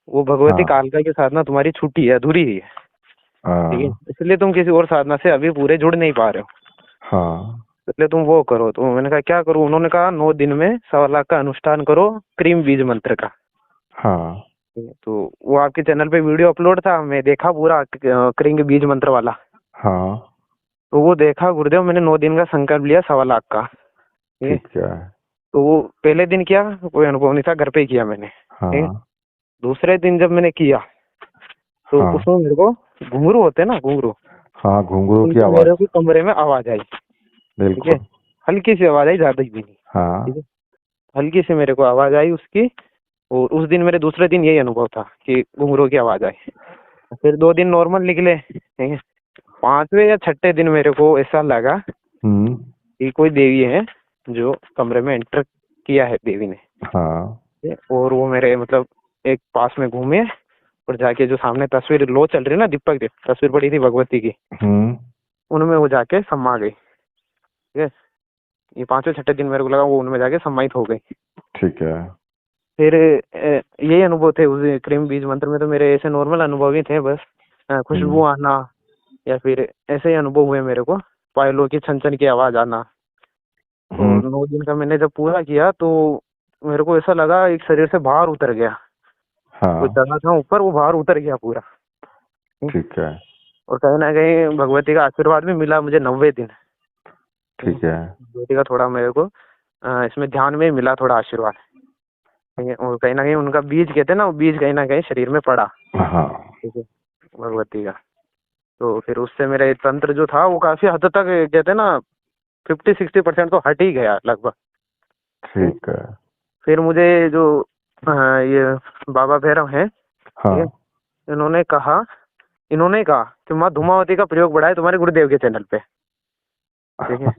वो भगवती हाँ। कालका की साधना तुम्हारी छूटी है, अधूरी है। ठीक है। हाँ। इसलिए तुम किसी और साधना से अभी पूरे जुड़ नहीं पा रहे हो, हाँ। इसलिए तुम वो करो। तो मैंने कहा क्या करूं? उन्होंने कहा 9 दिन में 1.25 लाख का अनुष्ठान करो क्रीम बीज मंत्र का। हाँ। तो वो आपके चैनल पे वीडियो अपलोड था, मैं देखा पूरा करेंगे बीज मंत्र वाला। हाँ तो वो देखा गुरुदेव, मैंने 9 दिन का संकल्प लिया 1.25 लाख का। ठीक है। ठीक है। तो वो पहले दिन किया, कोई अनुभव नहीं था, घर पे ही किया मैंने। ठीक है। हाँ दूसरे दिन जब मैंने किया तो हाँ उसमें मेरे को घुंघरू होते ना, घुंघरू, हाँ, घुंघरू की उनकी आवाज। मेरे को कमरे में आवाज आई। ठीक है। बिल्कुल। हल्की सी आवाज आई, ज्यादा ही भी नहीं। ठीक हाँ। है। हल्की सी मेरे को आवाज आई उसकी। और उस दिन, मेरे दूसरे दिन यही अनुभव था कि घुंघरू की आवाज आई। फिर 2 दिन नॉर्मल निकले। ठीक है। 5वें या 6ठे दिन मेरे को ऐसा लगा हम्म। कि कोई देवी है जो कमरे में एंटर किया है, देवी ने। हाँ। ठीक है। और वो मेरे मतलब एक पास में घूमे और जाके जो सामने तस्वीर लो चल रही है ना, दीपक की तस्वीर पड़ी थी भगवती की, हम्म। उनमें वो जाके समा गई। ठीक है। ये 5वें 6ठे दिन मेरे को लगा वो उनमें जाके सम्मानित हो गई। ठीक है। फिर यही अनुभव थे उस क्रीम बीज मंत्र में। तो मेरे ऐसे नॉर्मल अनुभव ही थे बस। खुशबू आना, या फिर ऐसे ही अनुभव हुए मेरे को, पायलों की छन छन की आवाज आना। हम्म। और 9 दिन का मैंने जब पूरा किया तो मेरे को ऐसा लगा एक शरीर से बाहर उतर गया, हाँ जो चढ़ा था ऊपर वो बाहर उतर गया पूरा। ठीक है। और कहीं ना कहीं भगवती का आशीर्वाद भी मिला मुझे 90 दिन। ठीक है। भगवती का थोड़ा मेरे को इसमें ध्यान में मिला थोड़ा आशीर्वाद। ठीक है। और कहीं ना कहीं उनका बीज कहते हैं ना, वो बीज कहीं ना कहीं शरीर में पड़ा। हाँ ठीक है। भगवती का। तो फिर उससे मेरा ये तंत्र जो था वो काफी हद तक कहते हैं ना 50-60% तो हट ही गया लगभग। ठीक है। फिर मुझे जो ये बाबा भैरव हैं, ठीक है, हाँ। इन्होंने कहा कि माँ धूमावती का प्रयोग बढ़ाए तुम्हारे गुरुदेव के चैनल पे। ठीक है।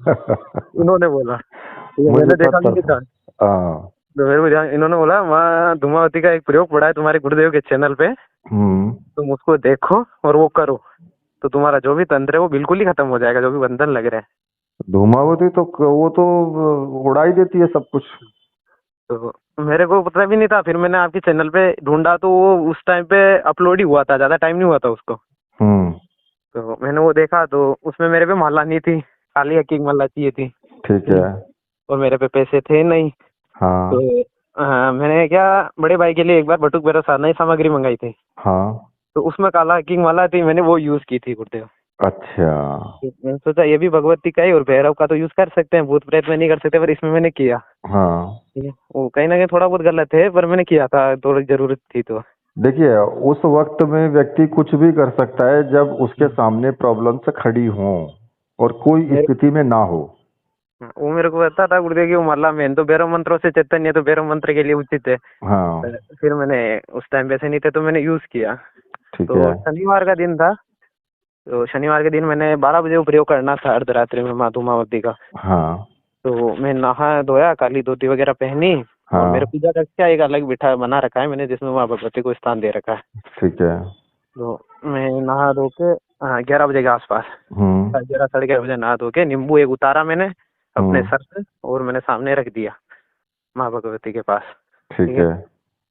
इन्होंने बोला। ठीक है। मुझे मैंने देखा भी पता नहीं था। था। हाँ। तो मेरे को ध्यान, इन्होंने बोला माँ धूमावती का एक प्रयोग बढ़ाए तुम्हारे गुरुदेव के चैनल पे, हम्म। तुम उसको देखो और वो करो, तो तुम्हारा जो भी तंत्र है वो बिल्कुल ही खत्म हो जाएगा, जो भी बंधन लग रहे हैं। धूमावती तो वो तो उड़ा ही देती है सब कुछ। तो मेरे को पता भी नहीं था। फिर मैंने आपके चैनल पे ढूंढा तो वो उस टाइम पे अपलोड ही हुआ था, ज्यादा टाइम नहीं हुआ था उसको। हम्म। तो मैंने वो देखा तो उसमें मेरे पे माला नहीं थी, खाली हकीक माला चाहिए थी। ठीक है। और मेरे पे पैसे थे नहीं। तो हाँ मैंने क्या, बड़े भाई के लिए एक बार बटुक बेरा साधना ही सामग्री मंगाई थी। हाँ। तो उसमें काला हकीक माला थी, मैंने वो यूज की थी गुरुदेव। अच्छा। तो मैंने सोचा ये भी भगवती का ही और भैरव का तो यूज कर सकते हैं, भूत प्रेत में नहीं कर सकते, पर इसमें मैंने किया। हाँ ठीक है। वो कहीं ना कहीं थोड़ा बहुत गलत है, पर मैंने किया था, थोड़ी जरूरत थी तो। देखिए, उस वक्त में व्यक्ति कुछ भी कर सकता है जब उसके सामने प्रॉब्लम से खड़ी हो और कोई मेरे स्थिति में ना हो। वो मेरे को पता था गुरुदेव की वो माला में तो भैरव मंत्रों से चैतन्य, तो भैरव मंत्र के लिए उचित है। हाँ फिर मैंने उस टाइम पैसे नहीं थे तो मैंने यूज किया। ठीक है। तो शनिवार का दिन था। तो शनिवार के दिन मैंने 12 बजे वो प्रयोग करना था अर्धरात्रि में माँ धूमावती का। हाँ तो मैं नहा धोया, काली धोती वगैरह पहनी, और मेरे हाँ पूजा कक्ष का एक अलग बिठा बना रखा है मैंने, जिसमें माँ भगवती को स्थान दे रखा है। ठीक है। तो मैं नहा धो के 11 बजे के आसपास, हम्म 11 साढ़े 11 बजे नहा धो के नींबू एक उतारा मैंने अपने हम्म। सर से, और मैंने सामने रख दिया माँ भगवती के पास। ठीक ठीक है। है।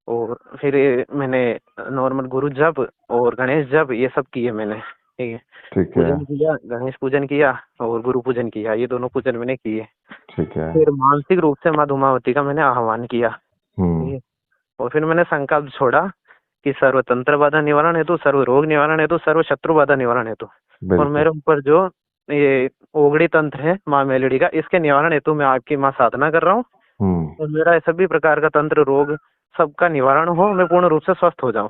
और फिर मैंने नॉर्मल गुरु जप और गणेश जप ये सब किए मैंने। ठीक है। ठीक है। पूजन किया, गणेश पूजन किया और गुरु पूजन किया, ये दोनों पूजन मैंने किए। ठीक है। फिर मानसिक रूप से माँ धूमावती का मैंने आह्वान किया। ठीक हम्म। है। और फिर मैंने संकल्प छोड़ा कि सर्व तंत्र बाधा निवारण हेतु, सर्व रोग निवारण हेतु, सर्व शत्रु बाधा निवारण हेतु, और बिल्कुल। मेरे ऊपर जो ये ओगड़ी तंत्र है माँ मेलड़ी का, इसके निवारण हेतु मैं आपकी माँ साधना कर रहा हूँ। हम्म और मेरा सभी प्रकार का तंत्र रोग सबका निवारण हो, मैं पूर्ण रूप से स्वस्थ हो जाऊं,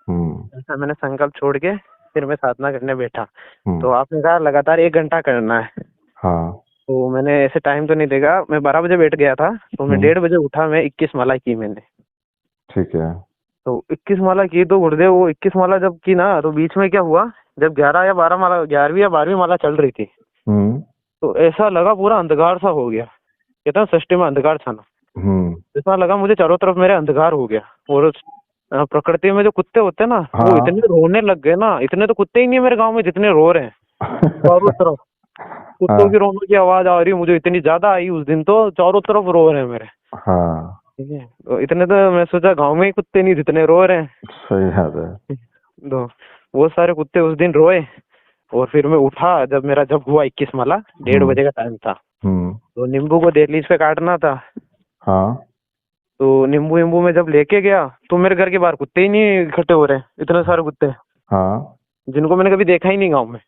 हम्म ऐसा मैंने संकल्प छोड़ के फिर मैं साधना करने बैठा। हम्म। तो आपने कहा लगातार 1 घंटा करना है। हाँ। तो मैंने ऐसे टाइम तो नहीं देखा, मैं 12 बजे बैठ गया था, तो मैं 1:30 बजे उठा, मैं 21 माला की मैंने। ठीक है। तो 21 माला की तो गुरुदेव, वो 21 माला जब की ना, तो बीच में क्या हुआ, जब 11 या 12 माला, 11वीं या 12वीं माला चल रही थी, हम्म तो ऐसा लगा पूरा अंधकार सा हो गया। कहता हूँ सृष्टि में अंधकार था ना, हम्म। ऐसा लगा मुझे चारों तरफ मेरे अंधकार हो गया। और प्रकृति में जो कुत्ते होते हैं ना, वो हाँ। इतने रोने लग गए ना, इतने तो कुत्ते ही नहीं है मेरे गांव में जितने रो रहे हैं चारों तरफ। कुत्तों की हाँ रोने की आवाज आ रही है मुझे, इतनी ज्यादा आई उस दिन, तो चारों तरफ रो रहे हैं मेरे। हाँ। ठीक है। तो इतने तो मैं सोचा गांव में ही कुत्ते नहीं जितने रो रहे हैं। सही बात है। तो वो सारे कुत्ते उस दिन रोए। और फिर मैं उठा, जब मेरा जब हुआ 21 माला, 1:30 बजे का टाइम था। हम्म। तो नींबू को 1.5 लीज पे काटना था। हाँ तो नींबू वींबू में जब लेके गया तो मेरे घर के बाहर कुत्ते ही नहीं इकट्ठे हो रहे, इतने सारे कुत्ते हाँ जिनको मैंने कभी देखा ही नहीं गाँव में।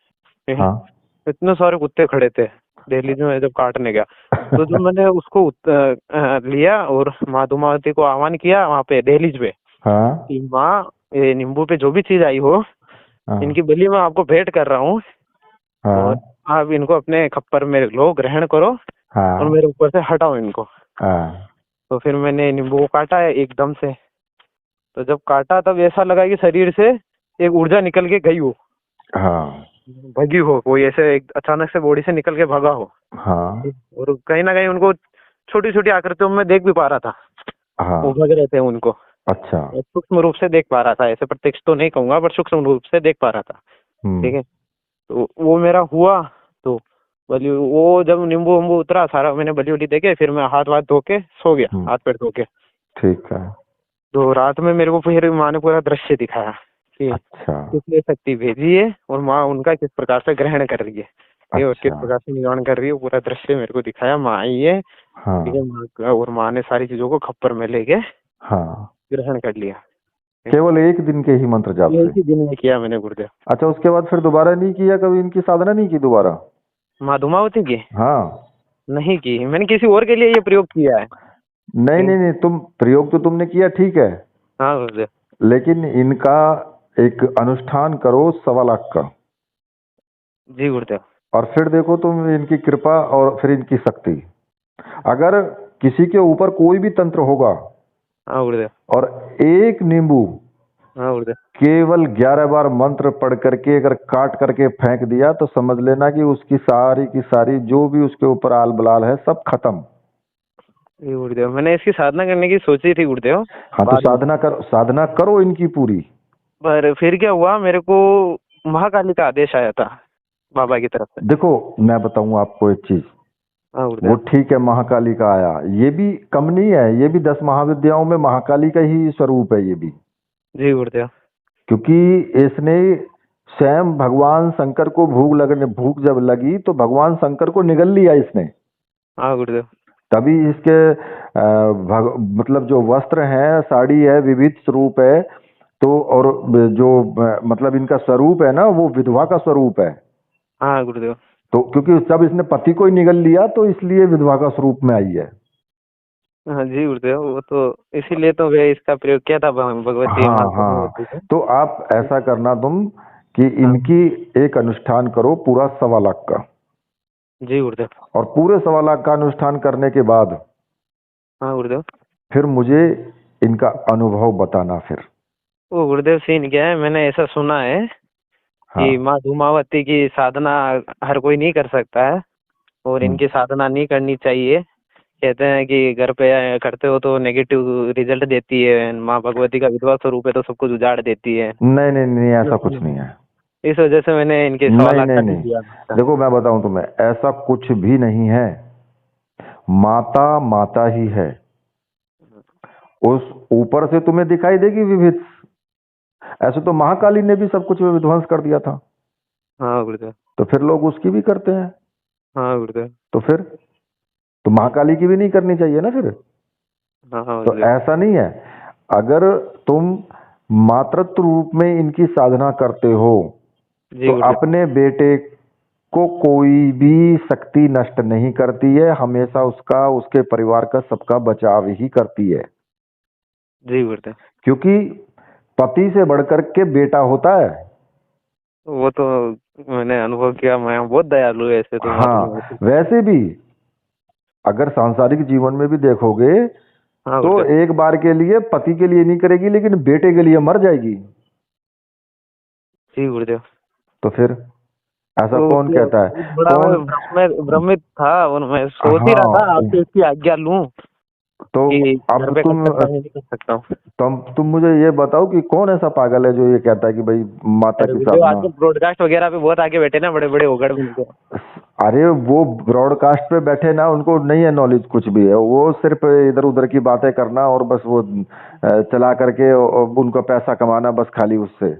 हाँ इतने सारे कुत्ते खड़े थे दिल्ली में जब काटने गया। तो जब मैंने उसको लिया और माँ धूमावती को आह्वान किया वहाँ पे दहलीज पे हाँ कि माँ ये नींबू पे जो भी चीज आई हो हाँ इनकी बलि मैं आपको भेंट कर रहा हूँ और हाँ आप इनको अपने खप्पर में लो, ग्रहण करो और हाँ मेरे ऊपर से हटाओ इनको। हाँ तो फिर मैंने नींबू को काटा है एकदम से। तो जब काटा तब ऐसा लगा कि शरीर से एक ऊर्जा निकल के गई हो, हाँ भगी हो, कोई ऐसे एक अचानक से बॉडी से निकल के भगा हो। हाँ और कहीं ना कहीं उनको छोटी छोटी आकृतियों में देख भी पा रहा था, वो हाँ भग रहे थे उनको। अच्छा और सूक्ष्म रूप से देख पा रहा था, ऐसे प्रत्यक्ष तो नहीं कहूंगा पर सूक्ष्म रूप से देख पा रहा था। ठीक है, तो वो मेरा हुआ। तो बलि वो जब नींबू वम्बू उतरा सारा, मैंने बलि उली देके फिर मैं हाथ वाथ धो के सो गया, हाथ पैर धो के। ठीक है तो रात में मेरे को फिर माँ ने पूरा दृश्य दिखाया कि अच्छा किसने शक्ति भेजी है और माँ उनका किस प्रकार से ग्रहण कर रही है, ठीक है, और किस अच्छा प्रकार से निर्माण कर रही है, पूरा दृश्य मेरे को दिखाया। माँ आई है, ठीक है, हाँ और माँ ने सारी चीजों को खप्पर में लेके हाँ ग्रहण कर लिया। केवल एक दिन के ही मंत्र जाप ये से? ही दिन में किया मैंने गुरुदेव। अच्छा, उसके बाद फिर दोबारा नहीं किया कभी? इनकी साधना नहीं की दोबारा? माँ धूमावती की हाँ नहीं की, मैंने किसी और के लिए ये प्रयोग किया है। नहीं नहीं नहीं, तुम प्रयोग तो तुमने किया, ठीक है, हाँ गुरुदेव। लेकिन इनका एक अनुष्ठान करो 1.25 लाख का, जी गुरुदेव। और फिर देखो तुम इनकी कृपा और फिर इनकी शक्ति। अगर किसी के ऊपर कोई भी तंत्र होगा हाँ गुरुदेव। और एक नींबू हाँ गुरुदेव। केवल 11 बार मंत्र पढ़ करके अगर काट करके फेंक दिया तो समझ लेना कि उसकी सारी की सारी जो भी उसके ऊपर आल बलाल है सब खत्म। जी गुरुदेव, मैंने इसकी साधना करने की सोची थी गुरुदेव हाँ तो बाद में। साधना करो इनकी पूरी। पर फिर क्या हुआ, मेरे को महाकाली का आदेश आया था बाबा की तरफ से। देखो मैं बताऊं आपको एक चीज, हाँ वो गुरुदेव। ठीक है महाकाली का आया, ये भी कम नहीं है, ये भी 10 महाविद्याओं में महाकाली का ही स्वरूप है ये भी, जी गुरुदेव। क्योंकि इसने स्वयं भगवान शंकर को भूख जब लगी तो भगवान शंकर को निगल लिया इसने, हाँ गुरुदेव। तभी इसके मतलब जो वस्त्र हैं, साड़ी है, विविध स्वरूप है, तो और जो मतलब इनका स्वरूप है ना वो विधवा का स्वरूप है। हाँ गुरुदेव। तो क्योंकि जब इसने पति को ही निगल लिया तो इसलिए विधवा का स्वरूप में आई है। हाँ जी गुरुदेव, वो तो इसीलिए तो मैं इसका प्रयोग किया था भगवती हाँ माँ हाँ, भगवती का। तो आप ऐसा करना तुम कि हाँ इनकी एक अनुष्ठान करो पूरा 1.25 लाख का, जी गुरुदेव। और पूरे 1.25 लाख का अनुष्ठान करने के बाद हाँ गुरुदेव। फिर मुझे इनका अनुभव बताना फिर। वो गुरुदेव सीन क्या है, मैंने ऐसा सुना है हाँ कि माँ धूमावती की साधना हर कोई नहीं कर सकता है और हम्म, इनकी साधना नहीं करनी चाहिए। कहते हैं कि घर पे करते हो तो नेगेटिव रिजल्ट देती है, माँ भगवती का विधवा स्वरूप है तो सब कुछ उजाड़ देती है। नहीं नहीं नहीं, ऐसा कुछ नहीं है। इस वजह से मैंने इनके 1.25 नहीं लाख नहीं का नहीं नहीं, दिया। देखो मैं बताऊं तुम्हें, ऐसा कुछ भी नहीं है। माता माता ही है, उस ऊपर से तुम्हें दिखाई देगी विविध। ऐसे तो महाकाली ने भी सब कुछ विध्वंस कर दिया था, हाँ गुरुदेव। तो फिर लोग उसकी भी करते हैं, हाँ गुरुदेव। तो फिर तो महाकाली की भी नहीं करनी चाहिए ना फिर। हाँ हाँ तो गुरुदेव। ऐसा नहीं है, अगर तुम मातृत्व रूप में इनकी साधना करते हो जी तो गुरुदेव। अपने बेटे को कोई भी शक्ति नष्ट नहीं करती है, हमेशा उसका, उसके परिवार का, सबका बचाव ही करती है, जी गुरुदेव। क्योंकि पति से बढ़कर के बेटा होता है। वो तो मैंने अनुभव किया, मैं बहुत दयालु है ऐसे तो माँ हाँ, धूमावती। वैसे भी अगर सांसारिक जीवन में भी देखोगे हाँ तो गुरुदेव। एक बार के लिए पति के लिए नहीं करेगी, लेकिन बेटे के लिए मर जाएगी। जी गुरुदेव। तो फिर ऐसा तो कौन कहता है? बड़ा मैं कौन? भ्रमित था और मैं सोच ही रहा था हाँ, आपसे इसकी आज्ञा लूं तो कि घर अब पे कर सकता हूँ नहीं कर सकता हूँ। तुम मुझे ये बताओ कि कौन ऐसा पागल है जो ये कहता है कि भाई माता अरे की गुरुदेव, साधना। आजकल ब्रॉडकास्ट वगैरह पे बहुत आगे बैठे ना बड़े बड़े उगड़ मिलते हैं। अरे वो ब्रॉडकास्ट पे बैठे ना, उनको नहीं है नॉलेज कुछ भी है, वो सिर्फ इधर उधर की बातें करना और बस वो चला करके और उनका पैसा कमाना, बस खाली उससे।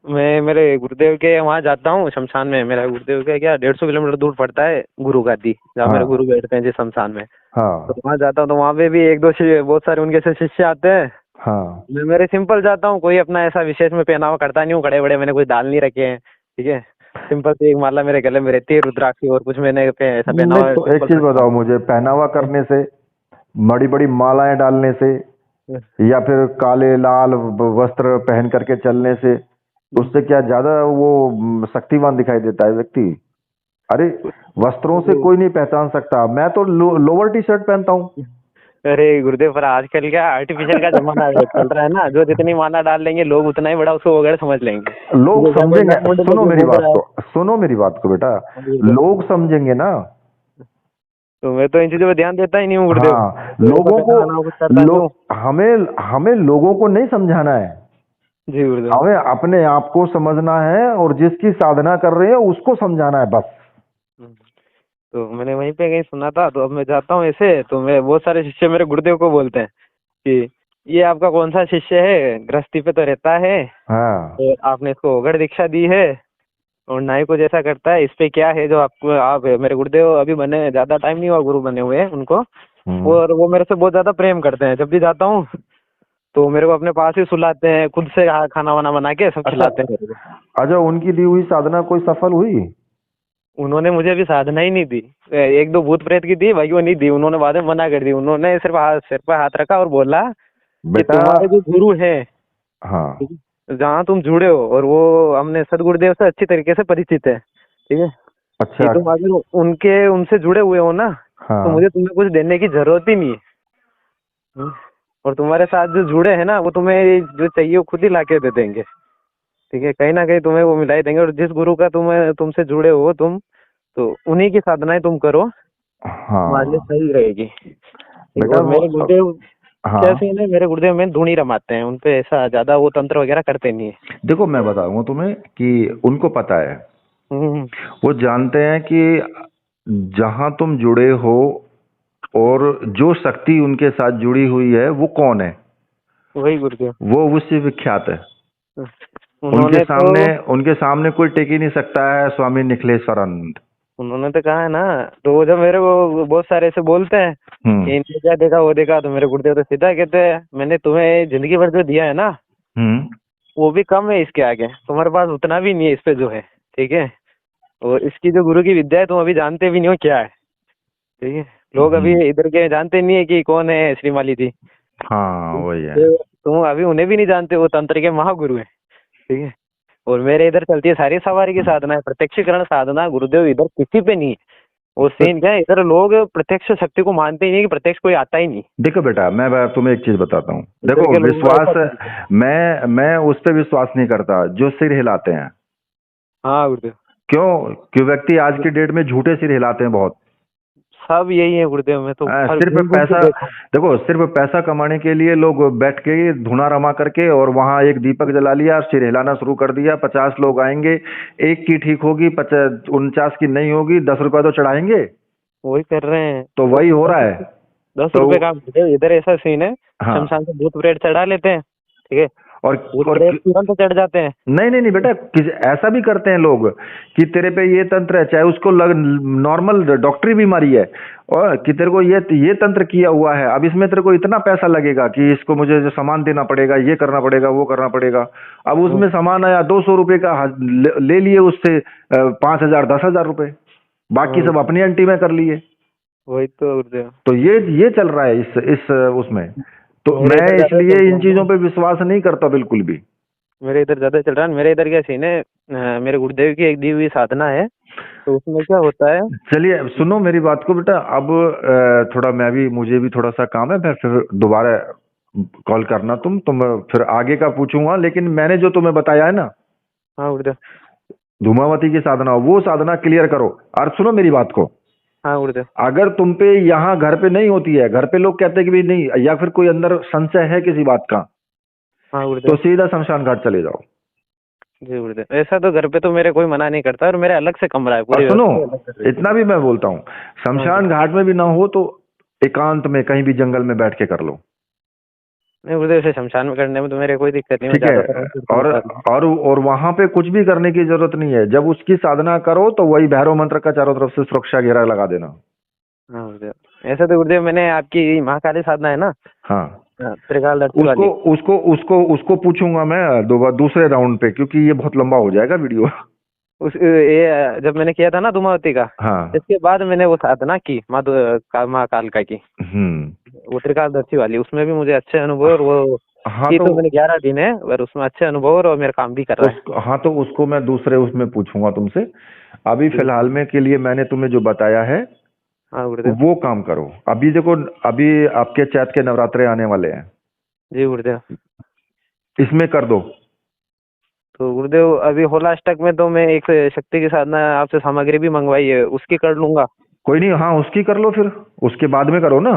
मैं मेरे गुरुदेव के वहाँ जाता हूँ शमशान में। मेरा गुरुदेव का क्या 150 किलोमीटर दूर पड़ता है गुरु गादी, जहाँ मेरे हाँ गुरु बैठते हैं जिस शमशान में। तो हाँ वहाँ जाता हूँ तो वहाँ पे भी एक दो बहुत सारे उनके से शिष्य आते हैं। हाँ। मैं मेरे सिंपल जाता हूँ, कोई अपना ऐसा विशेष में पहनावा करता नहीं हूँ, कड़े बड़े मैंने कोई दाल नहीं रखे हैं, ठीक है। सिंपल सी एक माला मेरे गले में रहती है रुद्राक्ष की, और कुछ मैंने ऐसा नहीं पहनावा तो एक सिंपल चीज रखता बताओ मुझे, पहनावा करने से, बड़ी बड़ी मालाएं डालने से, हूँ। या फिर काले लाल वस्त्र पहन करके चलने से, उससे क्या ज्यादा वो शक्तिवान दिखाई देता है व्यक्ति? अरे वस्त्रों से कोई नहीं पहचान सकता। मैं तो लोअर टी शर्ट पहनता हूँ। अरे गुरुदेव, पर आजकल क्या आर्टिफिशियल का जमाना चल रहा है ना, जो जितनी माला डाल लेंगे लोग उतना ही बड़ा उसको वगैरह समझ लेंगे। लोग ठीक है, क्या कोई समझेंगे, नट मुंड सुनो लेके मेरी घूम बात रहा है। को, सुनो मेरी बात को बेटा। हाँ गुरुदेव। लोग समझेंगे ना। तो मैं तो इन चीजों पे ध्यान देता ही नहीं हूँ गुरुदेव, हाँ, तो ऐसा लोगों को, पहनावा कुछ करता नहीं हूँ। हमें हमें लोगों को नहीं समझाना है, जी गुरुदेव। हमें अपने आप को समझना है, और जिसकी साधना कर रहे हैं उसको समझाना है बस। तो मैंने वहीं पे कहीं सुना था, तो अब मैं जाता हूँ ऐसे, तो मैं बहुत सारे शिष्य मेरे गुरुदेव को बोलते हैं कि ये आपका कौन सा शिष्य है, गृहस्थी पे तो रहता है हाँ। और आपने इसको उघड़ दीक्षा दी है और नाई को जैसा करता है, इस पे क्या है जो आपको, आप मेरे गुरुदेव अभी बने ज्यादा टाइम नहीं हुआ गुरु बने हुए हैं उनको, हम्म। और वो मेरे से बहुत ज्यादा प्रेम करते हैं। जब भी जाता हूँ तो मेरे को अपने पास ही सुलाते हैं, खुद से खाना वाना बना के सब अच्छा, खिलाते हैं मेरे को। अच्छा, उनकी दी हुई साधना कोई सफल हुई? उन्होंने मुझे अभी साधना ही नहीं दी। एक दो भूत प्रेत की दी, बाकी वो नहीं दी, उन्होंने बाद में मना कर दी। उन्होंने सिर्फ सिर पर हाथ रखा और बोला कि बेटा। तुम्हारे जो गुरु है, हाँ। ठीक है, जहाँ तुम जुड़े हो, और वो हमने सदगुरुदेव से अच्छी तरीके से परिचित है, ठीक है, कि अच्छा। तुम अगर उनके उनसे जुड़े हुए हो ना, तो हाँ। मुझे तुम्हें कुछ देने की जरूरत ही नहीं है। हम्म। और तुम्हारे साथ जो जुड़े हैं ना, वो तुम्हें जो चाहिए वो खुद ही लाके दे देंगे, ठीक है, कहीं ना कहीं तुम्हें वो मिला ही देंगे। और जिस गुरु का तुमसे जुड़े हो तुम, तो उन्हीं की साधनाएं तुम करो, तुम्हारे लिए हाँ सही रहेगी, ठीक है। बेटा और वो, मेरे गुरुदेव हाँ क्या सीन है, मेरे गुरुदेव में धूनी रमाते हैं, उनपे ऐसा ज्यादा वो तंत्र वगैरह करते नहीं है। देखो मैं बताऊंगा तुम्हें कि उनको पता है, हम्म। वो जानते हैं कि जहां तुम जुड़े हो और जो शक्ति उनके साथ जुड़ी हुई है वो कौन है। वही गुरुदेव। वो उससे विख्यात है। उनके उन्होंने तो सामने, उनके सामने कोई टिक ही नहीं सकता है, स्वामी निखिलेश्वरानंद। उन्होंने तो कहा है ना, तो वो जब मेरे को बहुत सारे ऐसे बोलते हैं हम्म। कि इनने क्या देखा वो देखा, तो मेरे गुरुदेव तो सीधा कहते हैं मैंने तुम्हें जिंदगी भर जो दिया है ना, हम्म। वो भी कम है इसके आगे, तुम्हारे पास उतना भी नहीं है इस पे जो है, ठीक है। और इसकी जो गुरु की विद्या है तुम अभी जानते भी नहीं हो क्या है, ठीक है। लोग अभी हम्म। इधर के जानते नहीं है कि कौन है श्रीमाली जी, हाँ वही है। तो तुम अभी उन्हें भी नहीं जानते, वो तंत्र के महागुरु है, ठीक है। और मेरे इधर चलती है सारी सवारी की साधना है, प्रत्यक्षीकरण साधना, गुरुदेव इधर किसी पे नहीं है। वो सीन क्या है, इधर लोग प्रत्यक्ष शक्ति को मानते ही नहीं, कि प्रत्यक्ष कोई आता ही नहीं। देखो बेटा, मैं तुम्हें एक चीज बताता हूँ। इधर देखो के लोगों को ऐसा विश्वास, चलता है। मैं उस पर विश्वास नहीं करता जो सिर हिलाते हैं। हाँ गुरुदेव। क्यों? क्यों व्यक्ति आज की डेट में झूठे सिर हिलाते हैं बहुत। सब यही है गुरुदेव, मैं तो हर सिर्फ घूम घूम के पैसा, देखा हूँ। देखो सिर्फ पैसा कमाने के लिए लोग बैठ के धुना रमा करके और वहां एक दीपक जला लिया, सिर हिलाना शुरू कर दिया। 50 लोग आएंगे, एक की ठीक होगी, 49 की नहीं होगी, 10 रुपए तो चढ़ाएंगे। वही कर रहे हैं। तो दस वही हो रहा है। दस दस तो रुपए का गुरुदेव, इधर ऐसा सीन है, हाँ। शमशान से भूत प्रेत चढ़ा लेते हैं, ठीक है। और भूत और प्रेत तुरंत चढ़ जाते हैं। नहीं नहीं नहीं बेटा, ऐसा भी करते हैं लोग कि तेरे पे ये तंत्र है, चाहे उसको नॉर्मल डॉक्टरी बीमारी है, और कि तेरे को ये तंत्र किया हुआ है, अब इसमें तेरे को इतना पैसा लगेगा कि इसको मुझे जो सामान देना पड़ेगा, ये करना पड़ेगा, वो करना पड़ेगा। अब उसमें सामान आया 200 रुपए का, ले लिए उससे 5,000 10,000 रुपए, बाकी हाँ, सब अपनी अंटी में कर लिए। वही तो गुरुदेव। तो ये चल रहा है इस उसमें। तो मेरे मैं इधर ज्यादा इसलिए चल रहा इन है चीजों ना, पे विश्वास नहीं करता बिल्कुल भी। मेरे इधर ज्यादा चल रहा है। मेरे इधर क्या सीन है, मेरे गुरुदेव की एक दी हुई साधना है, तो उसमें क्या होता है। चलिए सुनो मेरी बात को बेटा, अब थोड़ा मुझे भी थोड़ा सा काम है, मैं फिर दोबारा कॉल करना, तुम फिर आगे का पूछूंगा, लेकिन मैंने जो तुम्हें बताया है ना, हाँ गुरुदेव। धूमावती की साधना, वो साधना क्लियर करो। और सुनो मेरी बात को, हाँ गुरुदेव। अगर तुम पे यहाँ घर पे नहीं होती है, घर पे लोग कहते हैं कि भाई नहीं, या फिर कोई अंदर संशय है किसी बात का, हाँ तो गुरुदेव। सीधा शमशान घाट चले जाओ। जी गुरुदेव, ऐसा तो घर पे तो मेरे कोई मना नहीं करता, और मेरे अलग से कमरा है, और पूरी सुनो, व्यवस्था अलग कर रही इतना है। भी मैं बोलता हूँ, हाँ शमशान गुरुदेव। घाट में भी ना हो तो एकांत में कहीं भी जंगल में बैठ के कर लो। नहीं गुरुदेव, से शमशान में करने में तो मेरे कोई दिक्कत नहीं, मैं ठीक है। ज्यादातर उसी को और करता हूँ। और वहां पे कुछ भी करने की जरूरत नहीं है। जब उसकी साधना करो तो वही भैरव मंत्र का चारों तरफ से सुरक्षा घेरा लगा देना। हाँ गुरुदेव, ऐसे तो गुरुदेव मैंने आपकी महाकाली साधना है ना, हाँ, त्रिकालदर्शी उसको वाली, उसको उसको उसको पूछूंगा मैं दूसरे राउंड पे, क्योंकि ये बहुत लंबा हो जाएगा वीडियो। उस ये जब मैंने किया था ना धूमावती का, हाँ। इसके बाद मैंने वो साधना की माँ कालका की, हम्म। वो त्रिकालदर्शी वाली, उसमें भी मुझे अच्छे अनुभव, और वो हाँ की तो तो मैंने 11 दिन है, पर उसमें अच्छे अनुभव और मेरा काम भी कर रहा है। हाँ तो उसको मैं दूसरे उसमें पूछूंगा तुमसे। अभी फिलहाल में के लिए मैंने तुम्हें जो बताया है हाँ गुरुदेव। वो काम करो। अभी देखो, अभी आपके चैत के नवरात्रे आने वाले हैं, जी गुरुदेव। इसमें कर दो। तो गुरुदेव अभी होलाष्टक में तो मैं एक शक्ति की साधना आपसे सामग्री भी मंगवाई है, उसकी कर लूंगा। कोई नहीं, हाँ उसकी कर लो, फिर उसके बाद में करो ना।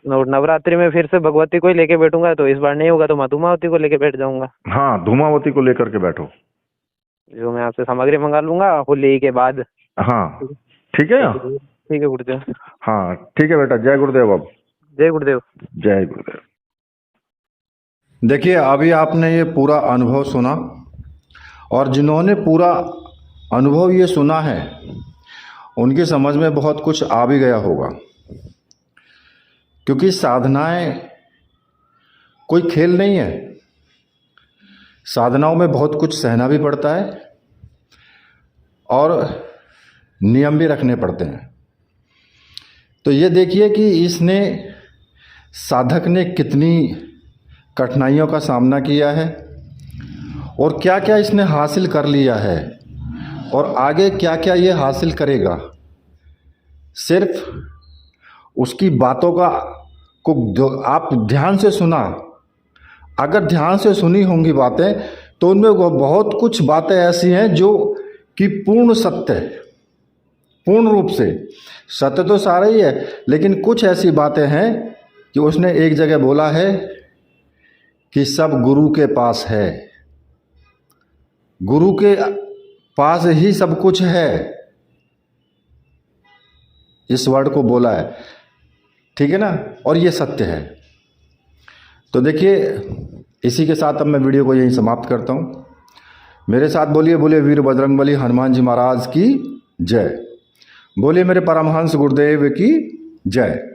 और नवरात्रि में फिर से भगवती को ही लेके बैठूंगा, तो इस बार नहीं होगा तो धूमावती को लेके बैठ जाऊंगा। हाँ, धूमावती को लेकर के बैठो। जो मैं आपसे सामग्री मंगा लूंगा होली के बाद। हाँ ठीक है। ठीक है गुरुदेव। हाँ ठीक है बेटा, जय गुरुदेव। अब जय गुरुदेव। जय गुरुदेव। देखिए, अभी आपने ये पूरा अनुभव सुना, और जिन्होंने पूरा अनुभव ये सुना है उनकी समझ में बहुत कुछ आ भी गया होगा, क्योंकि साधनाएं कोई खेल नहीं है। साधनाओं में बहुत कुछ सहना भी पड़ता है और नियम भी रखने पड़ते हैं। तो ये देखिए कि इसने, साधक ने कितनी कठिनाइयों का सामना किया है और क्या क्या इसने हासिल कर लिया है, और आगे क्या क्या ये हासिल करेगा। सिर्फ उसकी बातों का को आप ध्यान से सुना, अगर ध्यान से सुनी होंगी बातें, तो उनमें वो बहुत कुछ बातें ऐसी हैं जो कि पूर्ण सत्य है। पूर्ण रूप से सत्य तो सारा ही है, लेकिन कुछ ऐसी बातें हैं कि उसने एक जगह बोला है कि सब गुरु के पास है, गुरु के पास ही सब कुछ है, इस वर्ड को बोला है। ठीक है ना, और ये सत्य है। तो देखिए, इसी के साथ अब मैं वीडियो को यहीं समाप्त करता हूँ। मेरे साथ बोलिए, बोलिए वीर बजरंगबली हनुमान जी महाराज की जय। बोलिए मेरे परमहंस गुरुदेव की जय।